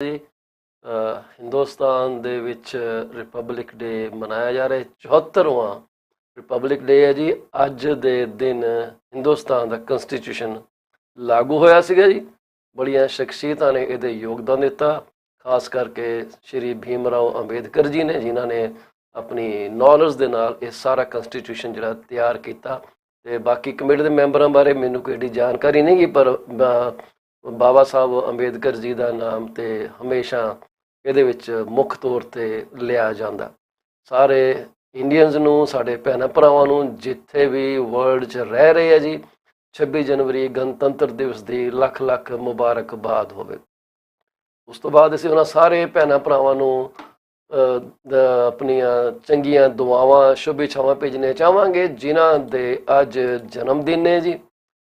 ਜੀ ਹਿੰਦੁਸਤਾਨ ਦੇ ਵਿੱਚ ਰਿਪਬਲਿਕ ਡੇ ਮਨਾਇਆ ਜਾ ਰਿਹਾ 74ਵਾਂ ਰਿਪਬਲਿਕ ਡੇ ਹੈ ਜੀ। ਅੱਜ ਦੇ ਦਿਨ ਹਿੰਦੁਸਤਾਨ ਦਾ ਕੰਸਟੀਟਿਊਸ਼ਨ ਲਾਗੂ ਹੋਇਆ ਸੀਗਾ ਜੀ। ਬੜੀਆਂ ਸ਼ਖਸੀਅਤਾਂ ਨੇ ਇਹਦੇ ਯੋਗਦਾਨ ਦਿੱਤਾ, ਖਾਸ ਕਰਕੇ ਸ਼੍ਰੀ ਭੀਮ ਰਾਓ ਅੰਬੇਦਕਰ ਜੀ ਨੇ, ਜਿਨ੍ਹਾਂ ਨੇ ਆਪਣੀ ਨੌਲੇਜ ਦੇ ਨਾਲ ਇਹ ਸਾਰਾ ਕੰਸਟੀਟਿਊਸ਼ਨ ਜਿਹੜਾ ਤਿਆਰ ਕੀਤਾ। ਤੇ ਬਾਕੀ ਕਮੇਟੀ ਦੇ ਮੈਂਬਰਾਂ ਬਾਰੇ ਮੈਨੂੰ ਕੋਈ ਏਡੀ ਜਾਣਕਾਰੀ ਨਹੀਂ ਗੀ, ਪਰ ਬਾਬਾ ਸਾਹਿਬ ਅੰਬੇਦਕਰ ਜੀ ਦਾ ਨਾਮ ਤੇ ਹਮੇਸ਼ਾ ਇਹਦੇ ਵਿੱਚ ਮੁੱਖ ਤੌਰ 'ਤੇ ਲਿਆ ਜਾਂਦਾ। ਸਾਰੇ ਇੰਡੀਅਨਸ ਨੂੰ, ਸਾਡੇ ਭੈਣਾਂ ਭਰਾਵਾਂ ਨੂੰ ਜਿੱਥੇ ਵੀ ਵਰਲਡ 'ਚ ਰਹਿ ਰਹੇ ਆ ਜੀ, 26 ਜਨਵਰੀ ਗਣਤੰਤਰ ਦਿਵਸ ਦੀ ਲੱਖ ਲੱਖ ਮੁਬਾਰਕਬਾਦ ਹੋਵੇ। ਉਸ ਤੋਂ ਬਾਅਦ ਅਸੀਂ ਉਹਨਾਂ ਸਾਰੇ ਭੈਣਾਂ ਭਰਾਵਾਂ ਨੂੰ ਆਪਣੀਆਂ ਚੰਗੀਆਂ ਦੁਆਵਾਂ, ਸ਼ੁਭ ਇੱਛਾਵਾਂ ਭੇਜਣੀਆਂ ਚਾਹਾਂਗੇ ਜਿਨ੍ਹਾਂ ਦੇ ਅੱਜ ਜਨਮ ਦਿਨ ਨੇ ਜੀ,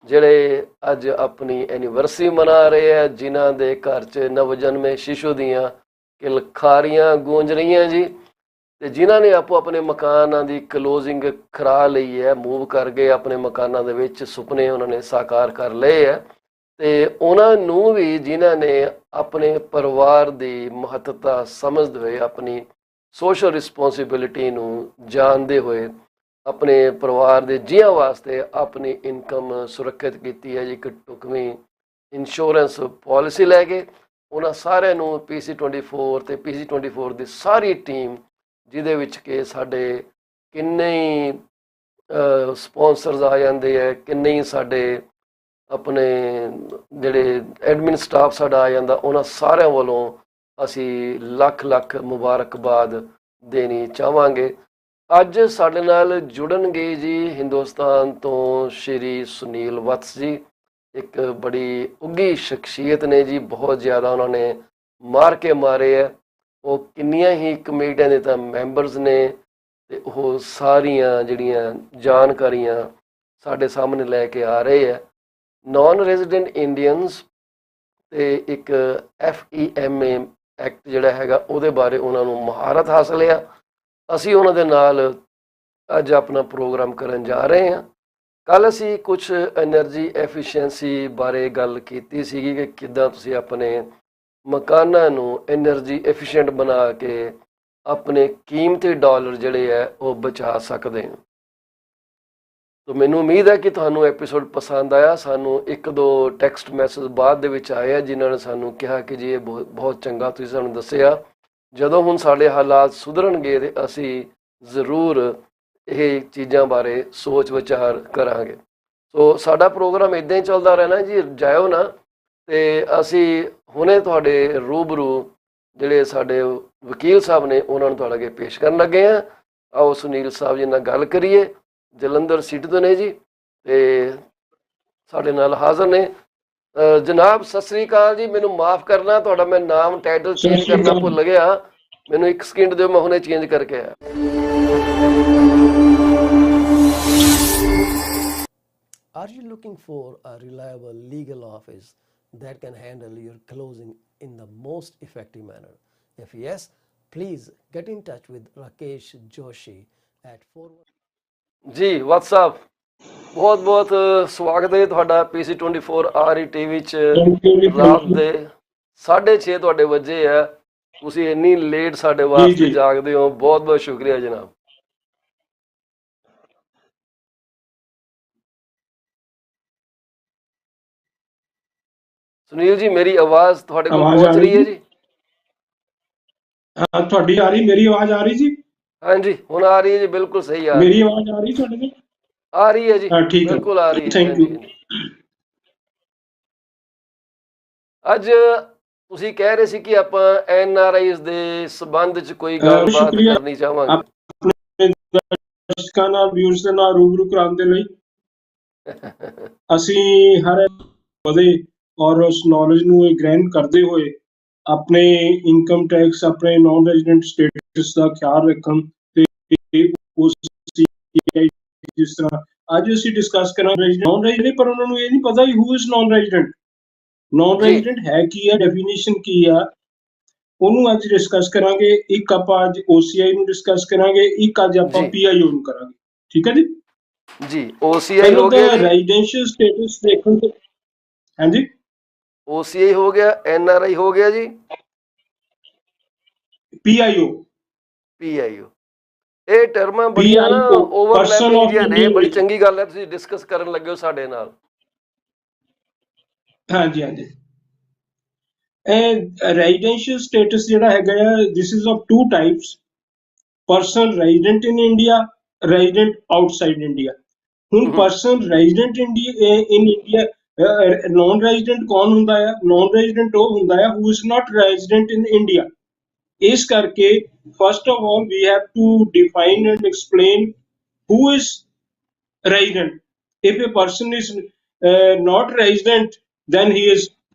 ਜਿਹੜੇ ਅੱਜ ਆਪਣੀ ਐਨੀਵਰਸਰੀ ਮਨਾ ਰਹੇ ਆ, ਜਿਨ੍ਹਾਂ ਦੇ ਘਰ 'ਚ ਨਵਜਨਮੇ ਸ਼ਿਸ਼ੂ ਦੀਆਂ ਕਿਲਕਾਰੀਆਂ ਗੂੰਜ ਰਹੀਆਂ ਜੀ, ਤੇ ਜਿਨ੍ਹਾਂ ਨੇ ਆਪੋ ਆਪਣੇ ਮਕਾਨਾਂ ਦੀ ਕਲੋਜ਼ਿੰਗ ਕਰਾ ਲਈ ਹੈ, ਮੂਵ ਕਰ ਗਏ ਆਪਣੇ ਮਕਾਨਾਂ ਦੇ ਵਿੱਚ, ਸੁਪਨੇ ਉਹਨਾਂ ਨੇ ਸਾਕਾਰ ਕਰ ਲਏ ਹੈ। ਤੇ ਉਹਨਾਂ ਨੂੰ ਵੀ ਜਿਨ੍ਹਾਂ ਨੇ ਆਪਣੇ ਪਰਿਵਾਰ ਦੀ ਮਹੱਤਤਾ ਸਮਝਦੇ ਹੋਏ, ਆਪਣੀ ਸੋਸ਼ਲ ਰਿਸਪੌਂਸਿਬਿਲਿਟੀ ਨੂੰ ਜਾਣਦੇ ਹੋਏ, ਆਪਣੇ ਪਰਿਵਾਰ ਦੇ ਜੀਆਂ ਵਾਸਤੇ ਆਪਣੀ ਇਨਕਮ ਸੁਰੱਖਿਅਤ ਕੀਤੀ ਹੈ ਜੀ ਇੱਕ ਢੁਕਵੀਂ ਇੰਸ਼ੋਰੈਂਸ ਪਾਲਿਸੀ ਲੈ ਕੇ, ਉਹਨਾਂ ਸਾਰਿਆਂ ਨੂੰ PC24 ਤੇ PC24 ਦੀ ਸਾਰੀ ਟੀਮ, ਜਿਹਦੇ ਵਿੱਚ ਕਿ ਸਾਡੇ ਕਿੰਨੇ ਹੀ ਸਪੋਂਸਰਸ ਆ ਜਾਂਦੇ ਹੈ, ਕਿੰਨੇ ਹੀ ਸਾਡੇ ਆਪਣੇ ਜਿਹੜੇ ਐਡਮਿਨ ਸਟਾਫ ਸਾਡਾ ਆ ਜਾਂਦਾ, ਉਹਨਾਂ ਸਾਰਿਆਂ ਵੱਲੋਂ ਅਸੀਂ ਲੱਖ ਲੱਖ ਮੁਬਾਰਕਬਾਦ ਦੇਣੀ ਚਾਹਾਂਗੇ। ਅੱਜ ਸਾਡੇ ਨਾਲ ਜੁੜਨਗੇ ਜੀ ਹਿੰਦੁਸਤਾਨ ਤੋਂ ਸ਼੍ਰੀ ਸੁਨੀਲ ਵਤਸ ਜੀ, ਇੱਕ ਬੜੀ ਉੱਘੀ ਸ਼ਖਸੀਅਤ ਨੇ ਜੀ, ਬਹੁਤ ਜ਼ਿਆਦਾ ਉਹਨਾਂ ਨੇ ਮਾਰ ਕੇ ਮਾਰੇ ਹੈ। ਉਹ ਕਿੰਨੀਆਂ ਹੀ ਕਮੇਟੀਆਂ ਦੇ ਤਾਂ ਮੈਂਬਰਸ ਨੇ, ਤੇ ਉਹ ਸਾਰੀਆਂ ਜਿਹੜੀਆਂ ਜਾਣਕਾਰੀਆਂ ਸਾਡੇ ਸਾਹਮਣੇ ਲੈ ਕੇ ਆ ਰਹੇ ਹੈ। ਨਾਨ ਰੈਜ਼ੀਡੈਂਟ ਇੰਡੀਅਨਸ ਤੇ ਇੱਕ FEMA ਐਕਟ ਜਿਹੜਾ ਹੈਗਾ, ਉਹਦੇ ਬਾਰੇ ਉਹਨਾਂ ਨੂੰ ਮਹਾਰਤ ਹਾਸਲ ਆ। ਅਸੀਂ ਉਹਨਾਂ ਦੇ ਨਾਲ ਅੱਜ ਆਪਣਾ ਪ੍ਰੋਗਰਾਮ ਕਰਨ ਜਾ ਰਹੇ ਹਾਂ। ਕੱਲ੍ਹ ਅਸੀਂ ਕੁਛ ਐਨਰਜੀ ਐਫੀਸ਼ੀਐਂਸੀ ਬਾਰੇ ਗੱਲ ਕੀਤੀ ਸੀਗੀ ਕਿ ਕਿੱਦਾਂ ਤੁਸੀਂ ਆਪਣੇ ਮਕਾਨਾਂ ਨੂੰ ਐਨਰਜੀ ਐਫੀਸ਼ੀਐਂਟ ਬਣਾ ਕੇ ਆਪਣੇ ਕੀਮਤੀ ਡਾਲਰ ਜਿਹੜੇ ਹੈ ਉਹ ਬਚਾ ਸਕਦੇ ਹੋ। ਤਾਂ ਮੈਨੂੰ ਉਮੀਦ ਹੈ ਕਿ ਤੁਹਾਨੂੰ ਐਪੀਸੋਡ ਪਸੰਦ ਆਇਆ। ਸਾਨੂੰ 1-2 ਟੈਕਸਟ ਮੈਸੇਜ ਬਾਅਦ ਦੇ ਵਿੱਚ ਆਏ ਆ, ਜਿਨ੍ਹਾਂ ਨੇ ਸਾਨੂੰ ਕਿਹਾ ਕਿ ਜੀ ਇਹ ਬਹੁਤ ਚੰਗਾ ਤੁਸੀਂ ਸਾਨੂੰ ਦੱਸਿਆ। ਜਦੋਂ ਹੁਣ ਸਾਡੇ ਹਾਲਾਤ ਸੁਧਰਨਗੇ ਤੇ ਅਸੀਂ ਜ਼ਰੂਰ ਇਹ ਚੀਜ਼ਾਂ ਬਾਰੇ ਸੋਚ ਵਿਚਾਰ ਕਰਾਂਗੇ। ਸੋ ਸਾਡਾ ਪ੍ਰੋਗਰਾਮ ਇੱਦਾਂ ਹੀ ਚੱਲਦਾ ਰਹਿਣਾ ਜੀ, ਜਾਇਓ ਨਾ। ਤੇ ਅਸੀਂ ਹੁਣੇ ਤੁਹਾਡੇ ਰੂਬਰੂ ਜਿਹੜੇ ਸਾਡੇ ਵਕੀਲ ਸਾਹਿਬ ਨੇ, ਉਹਨਾਂ ਨੂੰ ਤੁਹਾਡੇ ਅੱਗੇ ਪੇਸ਼ ਕਰਨ ਲੱਗੇ ਹਾਂ। ਆਓ ਸੁਨੀਲ ਸਾਹਿਬ ਜੀ ਨਾਲ ਗੱਲ ਕਰੀਏ। ਜਲੰਧਰ ਸਿਟੀ ਤੋਂ ਨੇ ਜੀ, ਤੇ ਸਾਡੇ ਨਾਲ ਹਾਜ਼ਰ ਨੇ। ਜਨਾਬ ਸਤਿ ਸ੍ਰੀ ਅਕਾਲ ਜੀ। ਮੈਨੂੰ ਮਾਫ ਕਰਨਾ, ਤੁਹਾਡਾ ਮੈਂ ਨਾਮ ਟਾਈਟਲ ਚੇਂਜ ਕਰਨਾ ਭੁੱਲ ਗਿਆ। ਮੈਨੂੰ 1 ਸਕਿੰਟ ਦਿਓ, ਮੈਂ ਹੁਣੇ ਚੇਂਜ ਕਰਕੇ ਆਇਆ। Are you looking for a reliable legal office that can handle your closing in the most effective manner? If yes, please get in touch with Rakesh Joshi at 4 ਜੀ ਵਤਸ ਸਾਹਿਬ, ਬਹੁਤ ਬਹੁਤ ਸਵਾਗਤ ਹੈ ਤੁਹਾਡਾ PC24 RE-TV 'ਚ। ਰਾਤ ਦੇ 6:30 ਤੁਹਾਡੇ ਵੱਜੇ ਆ, ਤੁਸੀਂ ਇੰਨੀ ਲੇਟ ਸਾਡੇ ਵਾਸਤੇ ਜਾਗਦੇ ਹੋ, ਬਹੁਤ ਬਹੁਤ ਸ਼ੁਕਰੀਆ ਜਨਾਬ। ਸੁਨੀਲ ਜੀ, ਮੇਰੀ ਆਵਾਜ਼ ਤੁਹਾਡੇ ਕੋਲ ਪਹੁੰਚ ਰਹੀ ਹੈ ਜੀ? ਤੁਹਾਡੀ ਆ ਰਹੀ, ਮੇਰੀ ਆਵਾਜ਼ ਆ ਰਹੀ ਜੀ? ਹਾਂਜੀ ਹੁਣ ਆ ਰਹੀ ਹੈ ਜੀ, ਬਿਲਕੁਲ ਸਹੀ ਆ ਰਹੀ। ਮੇਰੀ ਆਵਾਜ਼ ਆ ਰਹੀ ਤੁਹਾਡੇ ਕੋਲ? ਆ ਰਹੀ ਹੈ ਜੀ, ਠੀਕ ਹੈ, ਬਿਲਕੁਲ ਆ ਰਹੀ ਹੈ। Thank you. ਅੱਜ ਤੁਸੀਂ ਕਹਿ ਰਹੇ ਸੀ ਕਿ ਆਪਾਂ NRIs ਦੇ ਸੰਬੰਧ 'ਚ ਕੋਈ ਗੱਲਬਾਤ ਕਰਨੀ ਚਾਹਾਂਗੇ। ਆਪਣੇ ਦਰਸ਼ਕਾਂ ਨਾਲ, ਵਿਊਅਰਸ ਦੇ ਨਾਲ ਰੂਬਰੂ ਕਰਾਉਣ ਦੇ ਲਈ ਅਸੀਂ ਹਰ ਵਧੇ ਔਰ ਉਸ ਨੌਲੇਜ ਨੂੰ ਗ੍ਰਹਿਣ ਕਰਦੇ ਹੋਏ ਆਪਣੇ ਇਨਕਮ ਟੈਕਸ, ਆਪਣੇ ਨਾਨ ਰੈਜ਼ੀਡੈਂਟ ਸਟੇਟਸ ਦਾ ਖਿਆਲ ਰੱਖਣ ਤੇ ਉਸ ਜਿਸ ਤਰ੍ਹਾਂ ਅੱਜ ਅਸੀਂ ਡਿਸਕਸ ਕਰਾਂਗੇ ਨਾਨ ਰੈਜ਼ੀਡੈਂਟ, ਪਰ ਉਹਨਾਂ ਨੂੰ ਇਹ ਨਹੀਂ ਪਤਾ who is non resident, non resident ਹੈ ਕੀ ਹੈ, ਡੈਫੀਨੇਸ਼ਨ ਕੀ ਆ, ਉਹਨੂੰ ਅੱਜ ਡਿਸਕਸ ਕਰਾਂਗੇ। ਇੱਕ ਆਪਾਂ ਅੱਜ OCI ਨੂੰ ਡਿਸਕਸ ਕਰਾਂਗੇ, ਇੱਕ ਅੱਜ ਆਪਾਂ PIO ਨੂੰ ਕਰਾਂਗੇ। ਠੀਕ ਹੈ ਜੀ? ਜੀ OCI ਹੋ ਗਿਆ, ਰੈਜ਼ੀਡੈਂਸ਼ੀਅਲ ਸਟੇਟਸ ਦੇਖਣ ਤੋਂ। ਹਾਂਜੀ, OCI ਹੋ ਗਿਆ, NRI ਹੋ ਗਿਆ ਜੀ, PIO PIO ਇਹ ਟਰਮਾਂ ਬੜੀਆਂ ਨਾ PIO ਪਰਸਨ ਓਵਰਲੈਪਿੰਗ ਆਫ ਜਿਹੀਆਂ ਨੇ, ਬੜੀ ਇੰਡੀਆ। ਚੰਗੀ ਗੱਲ ਹੈ ਤੁਸੀਂ ਡਿਸਕਸ ਕਰਨ ਲੱਗੇ ਹੋ ਸਾਡੇ ਨਾਲ। ਹਾਂਜੀ ਹਾਂਜੀ। ਰੈਜ਼ੀਡੈਂਸ਼ੀਅਲ ਸਟੇਟਸ ਜਿਹੜਾ ਹੈਗਾ ਆ, this is of two types, person resident in India, resident outside India. ਹੁਣ person resident in India, non resident ਕੌਣ ਹੁੰਦਾ ਆ? ਨੌਨ ਰੈਜ਼ੀਡੈਂਟ ਉਹ ਹੁੰਦਾ ਆ who is not resident in India. ਇਸ ਕਰਕੇ first of all we have to define and explain who is resident. If a person is not resident, then he is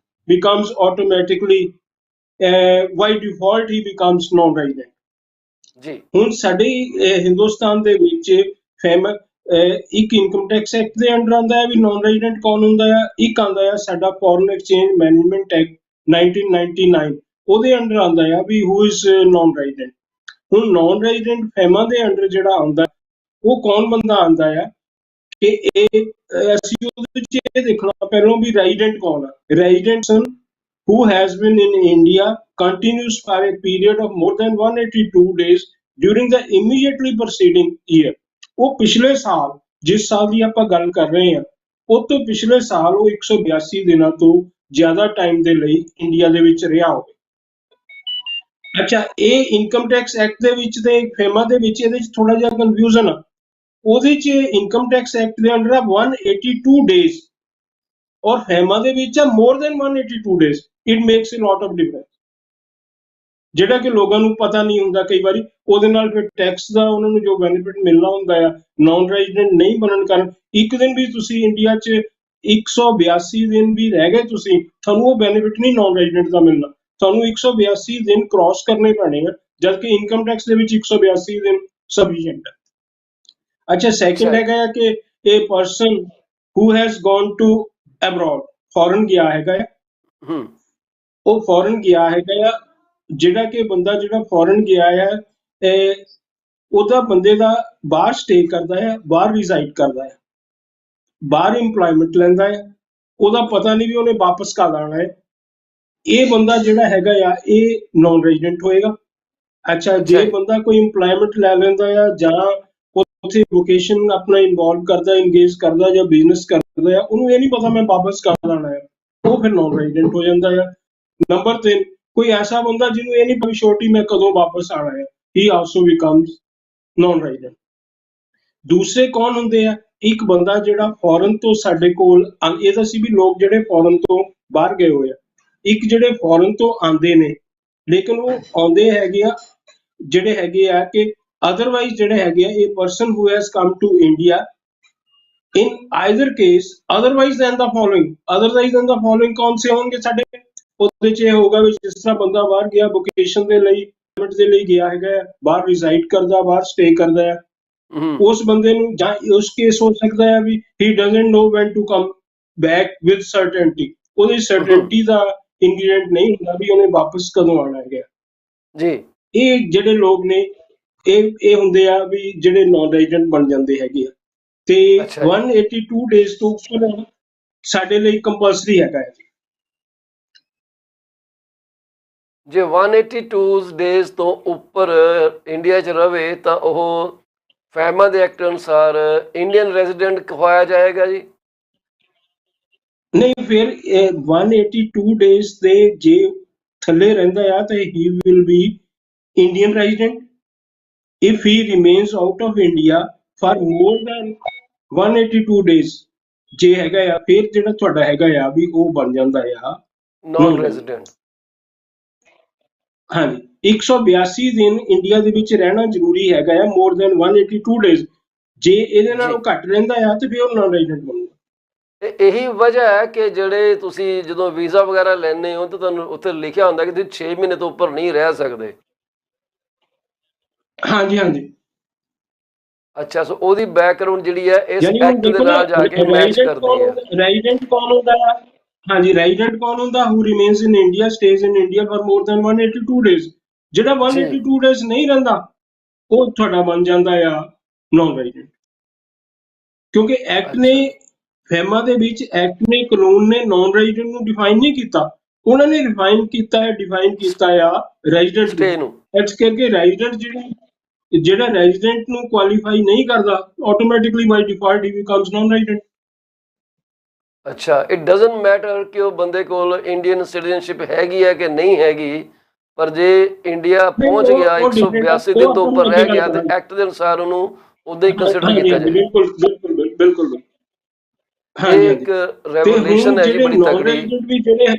becomes automatically by default he becomes non-resident. ਜੀ ਹੁਣ ਸਾਡੇ ਹਿੰਦੁਸਤਾਨ ਦੇ ਵਿੱਚ ਇੱਕ income tax act ਦੇ under ਆਉਂਦਾ ਹੈ ਵੀ naan resident ਕੌਣ ਹੁੰਦਾ ਆ, ਇੱਕ ਆਉਂਦਾ ਆ ਸਾਡਾ ਫੋਰਨ ਐਕਸਚੇਂਜ ਮੈਨੇਜਮੈਂਟ ਐਕਟ 1999, ਉਹਦੇ ਅੰਡਰ ਆਉਂਦਾ ਆ ਵੀ ਹੂ ਇਜ਼ ਨਾਨ ਰੈਜ਼ੀਡੈਂਟ। ਹੁਣ ਨਾਨ ਰੈਜ਼ੀਡੈਂਟ ਫੈਮਾ ਦੇ ਅੰਡਰ ਜਿਹੜਾ ਆਉਂਦਾ ਉਹ ਕੌਣ ਬੰਦਾ ਆਉਂਦਾ ਆ ਕਿ ਇਹ ਅਸੀਂ ਉਹਦੇ ਵਿੱਚ ਇਹ ਦੇਖਣਾ ਪਹਿਲਾਂ ਵੀ ਰੈਜ਼ੀਡੈਂਟ ਕੌਣ ਆ। Resident who has been in India continuous for a period of more than 182 days during the immediately preceding year। ਉਹ ਪਿਛਲੇ ਸਾਲ, ਜਿਸ ਸਾਲ ਦੀ ਆਪਾਂ ਗੱਲ ਕਰ ਰਹੇ ਹਾਂ, ਉਹ ਤੋਂ ਪਿਛਲੇ ਸਾਲ ਉਹ 182 ਦਿਨਾਂ ਤੋਂ ਜ਼ਿਆਦਾ ਟਾਈਮ ਦੇ ਲਈ ਇੰਡੀਆ ਦੇ ਵਿੱਚ ਰਿਹਾ ਹੋਵੇ। ਅੱਛਾ, ਇਹ ਇਨਕਮ ਟੈਕਸ ਐਕਟ ਦੇ ਵਿੱਚ ਤੇ ਫੇਮਾ ਦੇ ਵਿੱਚ ਇਹਦੇ ਵਿੱਚ ਥੋੜਾ ਜਿਹਾ ਕਨਫਿਊਜ਼ਨ ਆ। ਉਹਦੇ 'ਚ ਇਨਕਮ ਟੈਕਸ ਐਕਟ ਦੇ ਅੰਡਰ ਆ 182 ਡੇਜ਼ ਔਰ ਫੇਮਾ ਦੇ ਵਿੱਚ ਆ more than 182 days. It makes a lot of difference, ਜਿਹੜਾ ਕਿ ਲੋਕਾਂ ਨੂੰ ਪਤਾ ਨਹੀਂ ਹੁੰਦਾ ਕਈ ਵਾਰੀ। ਉਹਦੇ ਨਾਲ ਫਿਰ ਟੈਕਸ ਦਾ ਉਹਨਾਂ ਨੂੰ ਜੋ ਬੈਨੀਫਿਟ ਮਿਲਣਾ ਹੁੰਦਾ ਆ ਨਾਨ ਰੈਜ਼ੀਡੈਂਟ ਨਹੀਂ ਬਣਨ ਕਾਰਨ, ਇੱਕ ਦਿਨ ਵੀ ਤੁਸੀਂ ਇੰਡੀਆ 'ਚ 182 ਦਿਨ ਵੀ ਰਹਿ ਗਏ ਤੁਸੀਂ, ਤੁਹਾਨੂੰ ਉਹ ਬੈਨੀਫਿਟ ਨਹੀਂ ਨਾਨ ਰੈਜ਼ੀਡੈਂਟ ਦਾ ਮਿਲਣਾ। ਤੁਹਾਨੂੰ 182 ਦਿਨ ਕ੍ਰਾਸ ਕਰਨੇ ਪੈਣੇ ਆ, ਜਦਕਿ ਇਨਕਮ ਟੈਕਸ ਦੇ ਵਿੱਚ 182 ਦਿਨ ਸਫੀਸ਼ੀਐਂਟ ਹੈ। ਅੱਛਾ, ਸੈਕਿੰਡ ਹੈਗਾ ਆ ਕਿ ਇਹ person who has gone to abroad, foreign ਗਿਆ ਹੈਗਾ ਆ, ਉਹ ਫੋਰਨ ਗਿਆ ਹੈਗਾ ਆ। ਜਿਹੜਾ ਕਿ ਬੰਦਾ ਜਿਹੜਾ ਫੋਰਨ ਗਿਆ ਆ, ਉਹਦਾ ਬੰਦੇ ਦਾ ਬਾਹਰ ਸਟੇ ਕਰਦਾ ਹੈ, ਬਾਹਰ ਰਿਜ਼ਾਈਡ ਕਰਦਾ ਹੈ, ਬਾਹਰ ਇੰਪਲੋਇਮੈਂਟ ਲੈਂਦਾ ਹੈ, ਉਹਦਾ ਪਤਾ ਨਹੀਂ ਵੀ ਉਹਨੇ ਵਾਪਸ ਕਦ ਆਉਣਾ ਹੈ। ਇਹ ਬੰਦਾ ਜਿਹੜਾ ਹੈਗਾ ਆ ਇਹ ਨਾਨ ਰੈਜ਼ੀਡੈਂਟ ਹੋਏਗਾ। ਅੱਛਾ, ਜੇ ਬੰਦਾ ਕੋਈ ਇੰਪਲੋਇਮੈਂਟ ਲੈ ਲੈਂਦਾ ਆ ਜਾਂ ਉੱਥੇ ਵੋਕੇਸ਼ਨ ਆਪਣਾ ਇਨਵੋਲਵ ਕਰਦਾ, ਇੰਗੇਜ ਕਰਦਾ ਜਾਂ ਬਿਜ਼ਨਸ ਕਰਦਾ ਆ, ਉਹਨੂੰ ਇਹ ਨਹੀਂ ਪਤਾ ਮੈਂ ਵਾਪਸ ਕਦ ਆਉਣਾ ਹੈ, ਉਹ ਫਿਰ ਨਾਨ ਰੈਜ਼ੀਡੈਂਟ ਹੋ ਜਾਂਦਾ ਆ। ਨੰਬਰ 3, ਕੋਈ ਐਸਾ ਬੰਦਾ ਜਿਹਨੂੰ ਇਹ ਨਹੀਂ ਪਤਾ ਸ਼ੋਰਟੀ ਮੈਂ ਕਦੋਂ ਵਾਪਸ ਆਉਣਾ ਹੈ, ਹੀ ਆਲਸੋ ਬਿਕਮਸ ਨਾਨ ਰੈਜ਼ੀਡੈਂਟ। ਦੂਸਰੇ ਕੌਣ ਹੁੰਦੇ ਆ? ਇੱਕ ਬੰਦਾ ਜਿਹੜਾ ਫੋਰਨ ਤੋਂ ਸਾਡੇ ਕੋਲ, ਇਹ ਤਾਂ ਸੀ ਵੀ ਲੋਕ ਜਿਹੜੇ ਫੋਰਨ ਤੋਂ ਬਾਹਰ ਗਏ ਹੋਏ ਆ। ਇੱਕ ਜਿਹੜੇ ਫੋਰਨ ਤੋਂ ਆਉਂਦੇ ਨੇ, ਲੇਕਿਨ ਉਹ ਆਉਂਦੇ ਹੈਗੇ ਆ ਜਿਹੜੇ ਹੈਗੇ ਆ ਕਿ ਅਦਰਵਾਈਜ਼ ਜਿਹੜੇ ਹੈਗੇ ਆ, ਇਹ person who has come to India in either case otherwise than the following, otherwise than the following ਕੌਣ ਸੇ ਹੋਣਗੇ ਸਾਡੇ? ਉਹਦੇ 'ਚ ਇਹ ਹੋਊਗਾ ਵੀ ਜਿਸ ਤਰ੍ਹਾਂ ਬੰਦਾ ਬਾਹਰ ਗਿਆ ਵੋਕੇਸ਼ਨ ਦੇ ਲਈ, ਦੇ ਲਈ ਗਿਆ ਹੈਗਾ, ਬਾਹਰ ਰਿਜ਼ਾਈਡ ਕਰਦਾ, ਬਾਹਰ ਸਟੇ ਕਰਦਾ ਹੈ, ਉਸ ਬੰਦੇ ਨੂੰ ਜਾਂ ਉਸ ਕੇਸ ਹੋ ਸਕਦਾ ਹੈ ਵੀ he doesn't know when to come back with certainty, ਉਹਦੀ certainty ਦਾ ਇੰਗਰੀਡੀਐਂਟ ਨਹੀਂ ਹੁੰਦਾ ਵੀ ਉਹਨੇ ਵਾਪਸ ਕਦੋਂ ਆਉਣਾ ਹੈਗਾ ਜੀ। ਇਹ ਜਿਹੜੇ ਲੋਕ ਨੇ ਇਹ ਹੁੰਦੇ ਆ ਵੀ ਜਿਹੜੇ ਨਾਨ ਰੈਜ਼ੀਡੈਂਟ ਬਣ ਜਾਂਦੇ ਹੈਗੇ ਆ, ਤੇ 182 ਡੇਜ਼ ਤੋਂ ਉੱਪਰ ਸਾਡੇ ਲਈ ਕੰਪਲਸਰੀ ਹੈਗਾ ਹੈ। ਜੇ 182 ਡੇਜ਼ ਤੋਂ ਉੱਪਰ ਇੰਡੀਆ 'ਚ ਰਵੇ ਤਾਂ ਉਹ ਫੈਮਾ ਦੇ ਐਕਟ ਅਨੁਸਾਰ ਇੰਡੀਅਨ ਰੈਜ਼ੀਡੈਂਟ ਕਹਾਇਆ ਜਾਏਗਾ ਜੀ? ਨਹੀਂ, ਫਿਰ 182 ਡੇਜ਼ ਦੇ ਜੇ ਥੱਲੇ ਰਹਿੰਦਾ ਆ ਤਾਂ he will be Indian resident. If he remains out of India for more than 182 days ਜੇ ਹੈਗਾ ਆ, ਫਿਰ ਜਿਹੜਾ ਤੁਹਾਡਾ ਹੈਗਾ ਆ ਵੀ ਉਹ ਬਣ ਜਾਂਦਾ ਆ ਨਾਨ ਰੈਜ਼ੀਡੈਂਟ। ਹਾਂਜੀ, 182 ਦਿਨ ਇੰਡੀਆ ਦੇ ਵਿੱਚ ਰਹਿਣਾ ਜ਼ਰੂਰੀ ਹੈਗਾ ਆ, ਮੋਰ ਦੈਨ 182 ਡੇਜ਼। ਜੇ ਇਹਦੇ ਨਾਲੋਂ ਘੱਟ ਰਹਿੰਦਾ ਆ ਤੇ ਫਿਰ ਉਹ ਨਾਨ ਰੈਜ਼ੀਡੈਂਟ ਬਣੂਗਾ। ਇਹੀ ਵਜ੍ਹਾ ਹੈ ਕਿ ਜਿਹੜੇ ਤੁਸੀਂ ਜਦੋਂ ਵੀਜ਼ਾ ਵਗੈਰਾ ਲੈਂਦੇ ਹੋ ਤਾਂ ਤੁਹਾਨੂੰ ਉੱਥੇ ਲਿਖਿਆ ਹੁੰਦਾ ਕਿ ਤੁਸੀਂ 6 ਮਹੀਨੇ ਤੋਂ ਉੱਪਰ ਨਹੀਂ ਰਹਿ ਸਕਦੇ। ਹਾਂਜੀ ਹਾਂਜੀ। ਅੱਛਾ, ਸੋ ਉਹਦੀ ਬੈਕਗ੍ਰਾਉਂਡ ਜਿਹੜੀ ਹੈ ਇਸ ਐਕਟ ਦੇ ਨਾਲ ਜਾ ਕੇ ਮੈਚ ਕਰਦੀ ਹੈ। ਰੈਜ਼ੀਡੈਂਟ ਕੌਣ ਹੁੰਦਾ ਹੈ? ਹਾਂਜੀ, ਰੈਜ਼ੀਡੈਂਟ ਕੌਣ ਹੁੰਦਾ? Who remains in India, stays in India for more than 182 days. ਜਿਹੜਾ 182 ਡੇਜ਼ ਨਹੀਂ ਰਹਿੰਦਾ ਉਹ ਤੁਹਾਡਾ ਬਣ ਜਾਂਦਾ ਆ ਨਾਨ ਰੈਜ਼ੀਡੈਂਟ, ਕਿਉਂਕਿ ਐਕਟ ਨੇ ਫੈਮਾ ਦੇ ਵਿੱਚ, ਐਕਟ ਨੇ, ਕਾਨੂੰਨ ਨੇ ਨਾਨ ਰੈਜ਼ੀਡੈਂਟ ਨੂੰ ਡਿਫਾਈਨ ਨਹੀਂ ਕੀਤਾ। ਉਹਨਾਂ ਨੇ ਡਿਫਾਈਨ ਕੀਤਾ ਆ ਰੈਜ਼ੀਡੈਂਟ ਸਟੇ ਨੂੰ। ਨੂੰ। ਇਸ ਕਰਕੇ ਰੈਜ਼ੀਡੈਂਟ ਜਿਹੜਾ ਰੈਜ਼ੀਡੈਂਟ ਨੂੰ ਕੁਆਲੀਫਾਈ ਨਹੀਂ ਕਰਦਾ, ਆਟੋਮੈਟਿਕਲੀ ਬਾਈ ਡਿਫਾਲਟ ਹੀ ਬਿਕਮਸ ਨਾਨ ਰੈਜ਼ੀਡੈਂਟ। ਅੱਛਾ, ਇਟ ਡਜ਼ਨਟ ਮੈਟਰ ਕਿ ਉਹ ਬੰਦੇ ਕੋਲ ਇੰਡੀਅਨ ਸਿਟੀਜ਼ਨਸ਼ਿਪ ਹੈਗੀ ਹੈ ਕਿ ਨਹੀਂ ਹੈਗੀ, ਪਰ ਜੇ ਇੰਡੀਆ ਪਹੁੰਚ ਗਿਆ ਉਹ ਡਿਫਰੈਂਟ ਆ, 182 ਉਹ ਦਿਨ ਤੋਂ ਆਪਾਂ ਉੱਪਰ ਨੂੰ ਅੱਗੇ ਰਹਿ ਗੱਲ ਗਿਆ, ਤੇ ਕਰਾਂਗੇ। ਐਕਟ ਦੇ ਅਨੁਸਾਰ ਉਹਨੂੰ ਉਦਾਂ ਹੀ ਕੰਸੀਡਰ ਹਾਂਜੀ ਕੀਤਾ ਹਾਂਜੀ, ਜਾਏ। ਬਿਲਕੁਲ ਬਿਲਕੁਲ ਬਿਲਕੁਲ। ਹਾਂਜੀ ਇਹ ਹਾਂਜੀ। ਇੱਕ ਤੇ ਰੈਵੋਲੂਸ਼ਨ ਹੁਣ ਹੈ ਜੀ ਜਿਹੜੇ ਬੜੀ ਨਾਨ ਤਕੜੀ। ਰੈਜ਼ੀਡੈਂਟ ਵੀ ਜਿਹੜੇ,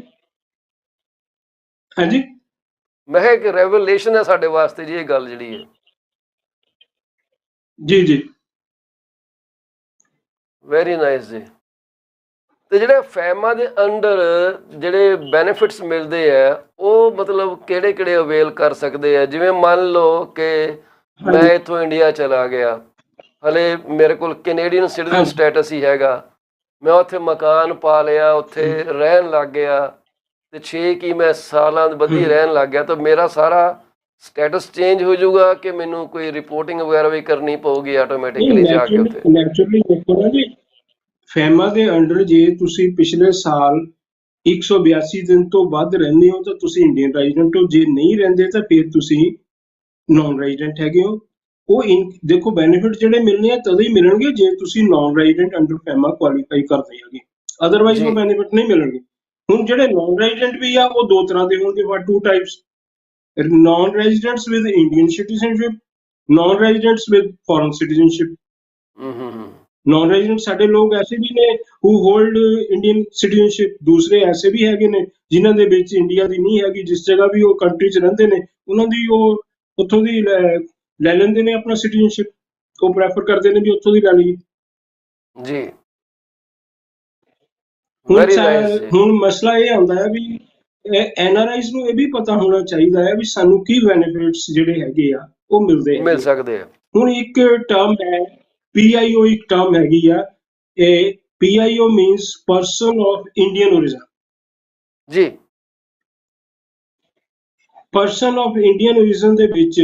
ਹਾਂਜੀ ਮੈਂ ਕਿਹਾ ਇੱਕ ਰੈਵੋਲੂਸ਼ਨ ਹੈ ਸਾਡੇ ਵਾਸਤੇ ਜੀ ਇਹ ਗੱਲ ਜਿਹੜੀ ਹੈ। ਜੀ ਜੀ। ਵੈਰੀ ਨਾਈਸ ਜੀ। ਤੇ ਜਿਹੜੇ ਫੈਮਾ ਦੇ ਅੰਡਰ ਜਿਹੜੇ ਬੈਨੀਫਿਟਸ ਮਿਲਦੇ ਆ, ਉਹ ਮਤਲਬ ਕਿਹੜੇ ਕਿਹੜੇ ਅਵੇਲ ਕਰ ਸਕਦੇ ਆ? ਜਿਵੇਂ ਮੰਨ ਲਓ ਕਿ ਮੈਂ ਹਾਂਜੀ ਇੱਥੋਂ ਇੰਡੀਆ ਚਲਾ ਗਿਆ, ਹਲੇ ਮੇਰੇ ਕੋਲ ਕੈਨੇਡੀਅਨ ਸਿਟੀਜ਼ਨ ਹਾਂਜੀ ਸਟੇਟਸ ਹੀ ਹੈਗਾ, ਮੈਂ ਉੱਥੇ ਮਕਾਨ ਪਾ ਲਿਆ, ਉੱਥੇ ਰਹਿਣ ਲੱਗ ਗਿਆ, ਤੇ 6 ਕੀ ਮੈਂ ਸਾਲਾਂ ਬੱਧੀ ਰਹਿਣ ਲੱਗ ਗਿਆ, ਤਾਂ ਮੇਰਾ ਸਾਰਾ ਸਟੇਟਸ ਚੇਂਜ ਹੋ ਜਾਊਗਾ ਕਿ ਮੈਨੂੰ ਕੋਈ ਰਿਪੋਰਟਿੰਗ ਵਗੈਰਾ ਵੀ ਕਰਨੀ ਪਊਗੀ ਨਹੀਂ, ਆਟੋਮੈਟਿਕਲੀ ਜਾ ਕੇ ਉੱਥੇ? ਨੈਚੁਰਲੀ ਦੇਖੋ ਨਾ ਜੀ, ਫੈਮਾ ਦੇ ਅੰਡਰ ਜੇ ਤੁਸੀਂ ਪਿਛਲੇ ਸਾਲ 182 ਦਿਨ ਤੋਂ ਵੱਧ ਰਹਿੰਦੇ ਹੋ ਤਾਂ ਤੁਸੀਂ ਇੰਡੀਅਨ ਰੈਜ਼ੀਡੈਂਟ ਹੋ। ਜੇ ਨਹੀਂ ਰਹਿੰਦੇ ਤਾਂ ਫਿਰ ਤੁਸੀਂ ਨਾਨ ਰੈਜ਼ੀਡੈਂਟ ਹੈਗੇ ਹੋ। ਉਹ ਦੇਖੋ ਬੈਨੀਫਿਟ ਜਿਹੜੇ ਮਿਲਣੇ ਆ ਤਦੋਂ ਹੀ ਮਿਲਣਗੇ ਜੇ ਤੁਸੀਂ naan resident under FEMA qualify ਕਰਦੇ ਹੈਗੇ, ਅਦਰਵਾਈਜ਼ ਉਹ ਜੀ। ਬੈਨੀਫਿਟ ਨਹੀਂ ਮਿਲਣਗੇ। ਹੁਣ ਜਿਹੜੇ ਨਾਨ ਰੈਜ਼ੀਡੈਂਟ ਵੀ ਆ ਉਹ ਦੋ ਤਰ੍ਹਾਂ ਦੇ ਹੋਣਗੇ, for two types, non residents with Indian citizenship, non residents with foreign citizenship. ਹੂੰ। नॉन रेजिडेंट साडे लोग ऐसे भी ने हु होल्ड इंडियन सिटीजनशिप, दूसरे ऐसे भी हैगे ने जिन्हां दे विच इंडिया दी नहीं हैगी, जिस जगह भी वो कंट्री च रहिंदे ने उन्हां दी वो उत्थों दी ले लेंदे ने अपना सिटीजनशिप, वो प्रेफर करदे ने भी उत्थों दी ले लईए। जी। हुण वेरी नाइस जी। हुण मसला ये आंदा है भी एनआरआईज ਨੂੰ ਇਹ ਵੀ ਪਤਾ ਹੋਣਾ ਚਾਹੀਦਾ ਹੈ ਵੀ ਸਾਨੂੰ ਕੀ ਬੈਨੀਫਿਟਸ ਜਿਹੜੇ ਹੈਗੇ ਆ ਉਹ ਮਿਲਦੇ ਮਿਲ ਹੈਗੇ। ਸਕਦੇ ਆ। ਹੁਣ ਇੱਕ ਟਰਮ ਹੈ PIO, ਇੱਕ ਟਰਮ ਹੈਗੀ ਆ, ਇਹ PIO means person of Indian origin। ਜੀ। ਪਰਸਨ ਆਫ ਇੰਡੀਅਨ origin ਦੇ ਵਿੱਚ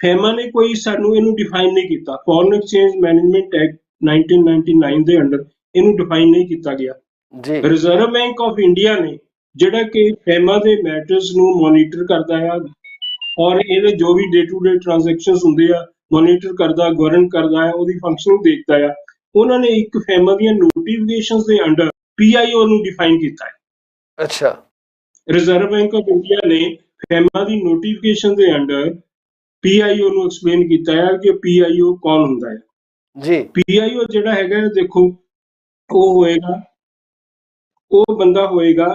ਫੈਮਾ ਨੇ ਕੋਈ ਸਾਨੂੰ ਇਹਨੂੰ ਡਿਫਾਈਨ ਨਹੀਂ ਕੀਤਾ। ਫੋਰਨ ਐਕਸਚੇਂਜ ਮੈਨੇਜਮੈਂਟ ਐਕਟ 1999 ਦੇ ਅੰਡਰ ਇਹਨੂੰ ਡਿਫਾਈਨ ਨਹੀਂ ਕੀਤਾ ਗਿਆ। ਜੀ। ਰਿਜ਼ਰਵ ਬੈਂਕ ਆਫ ਇੰਡੀਆ ਨੇ ਜਿਹੜਾ ਕਿ ਫੈਮਾ ਦੇ ਮੈਟਰਸ ਨੂੰ ਮੋਨੀਟਰ ਕਰਦਾ ਆ ਔਰ ਇਹਦੇ ਜੋ ਵੀ ਡੇ ਟੂ ਡੇ ਟ੍ਰਾਂਜੈਕਸ਼ਨਸ ਹੁੰਦੇ ਆ ਮੋਨੀਟਰ ਕਰਦਾ, ਗਵਰਨ ਕਰਦਾ ਹੈ, ਉਹਦੀ ਫੰਕਸ਼ਨਿੰਗ ਦੇਖਦਾ ਆ। ਉਹਨਾਂ ਨੇ ਇੱਕ ਫੈਮਾ ਦੀਆਂ ਨੋਟੀਫਿਕੇਸ਼ਨਸ ਦੇ ਅੰਡਰ PIO ਨੂੰ ਡਿਫਾਈਨ ਕੀਤਾ ਹੈ। ਅੱਛਾ। ਰਿਜ਼ਰਵ ਬੈਂਕ ਆਫ ਇੰਡੀਆ ਨੇ ਫੈਮਾ ਦੀ ਨੋਟੀਫਿਕੇਸ਼ਨ ਦੇ ਅੰਡਰ PIO ਨੂੰ ਐਕਸਪਲੇਨ ਕੀਤਾ ਹੈ ਕਿ PIO ਕੌਣ ਹੁੰਦਾ ਹੈ। ਜੀ। PIO ਜਿਹੜਾ ਹੈਗਾ ਦੇਖੋ, ਉਹ ਹੋਏਗਾ, ਉਹ ਬੰਦਾ ਹੋਏਗਾ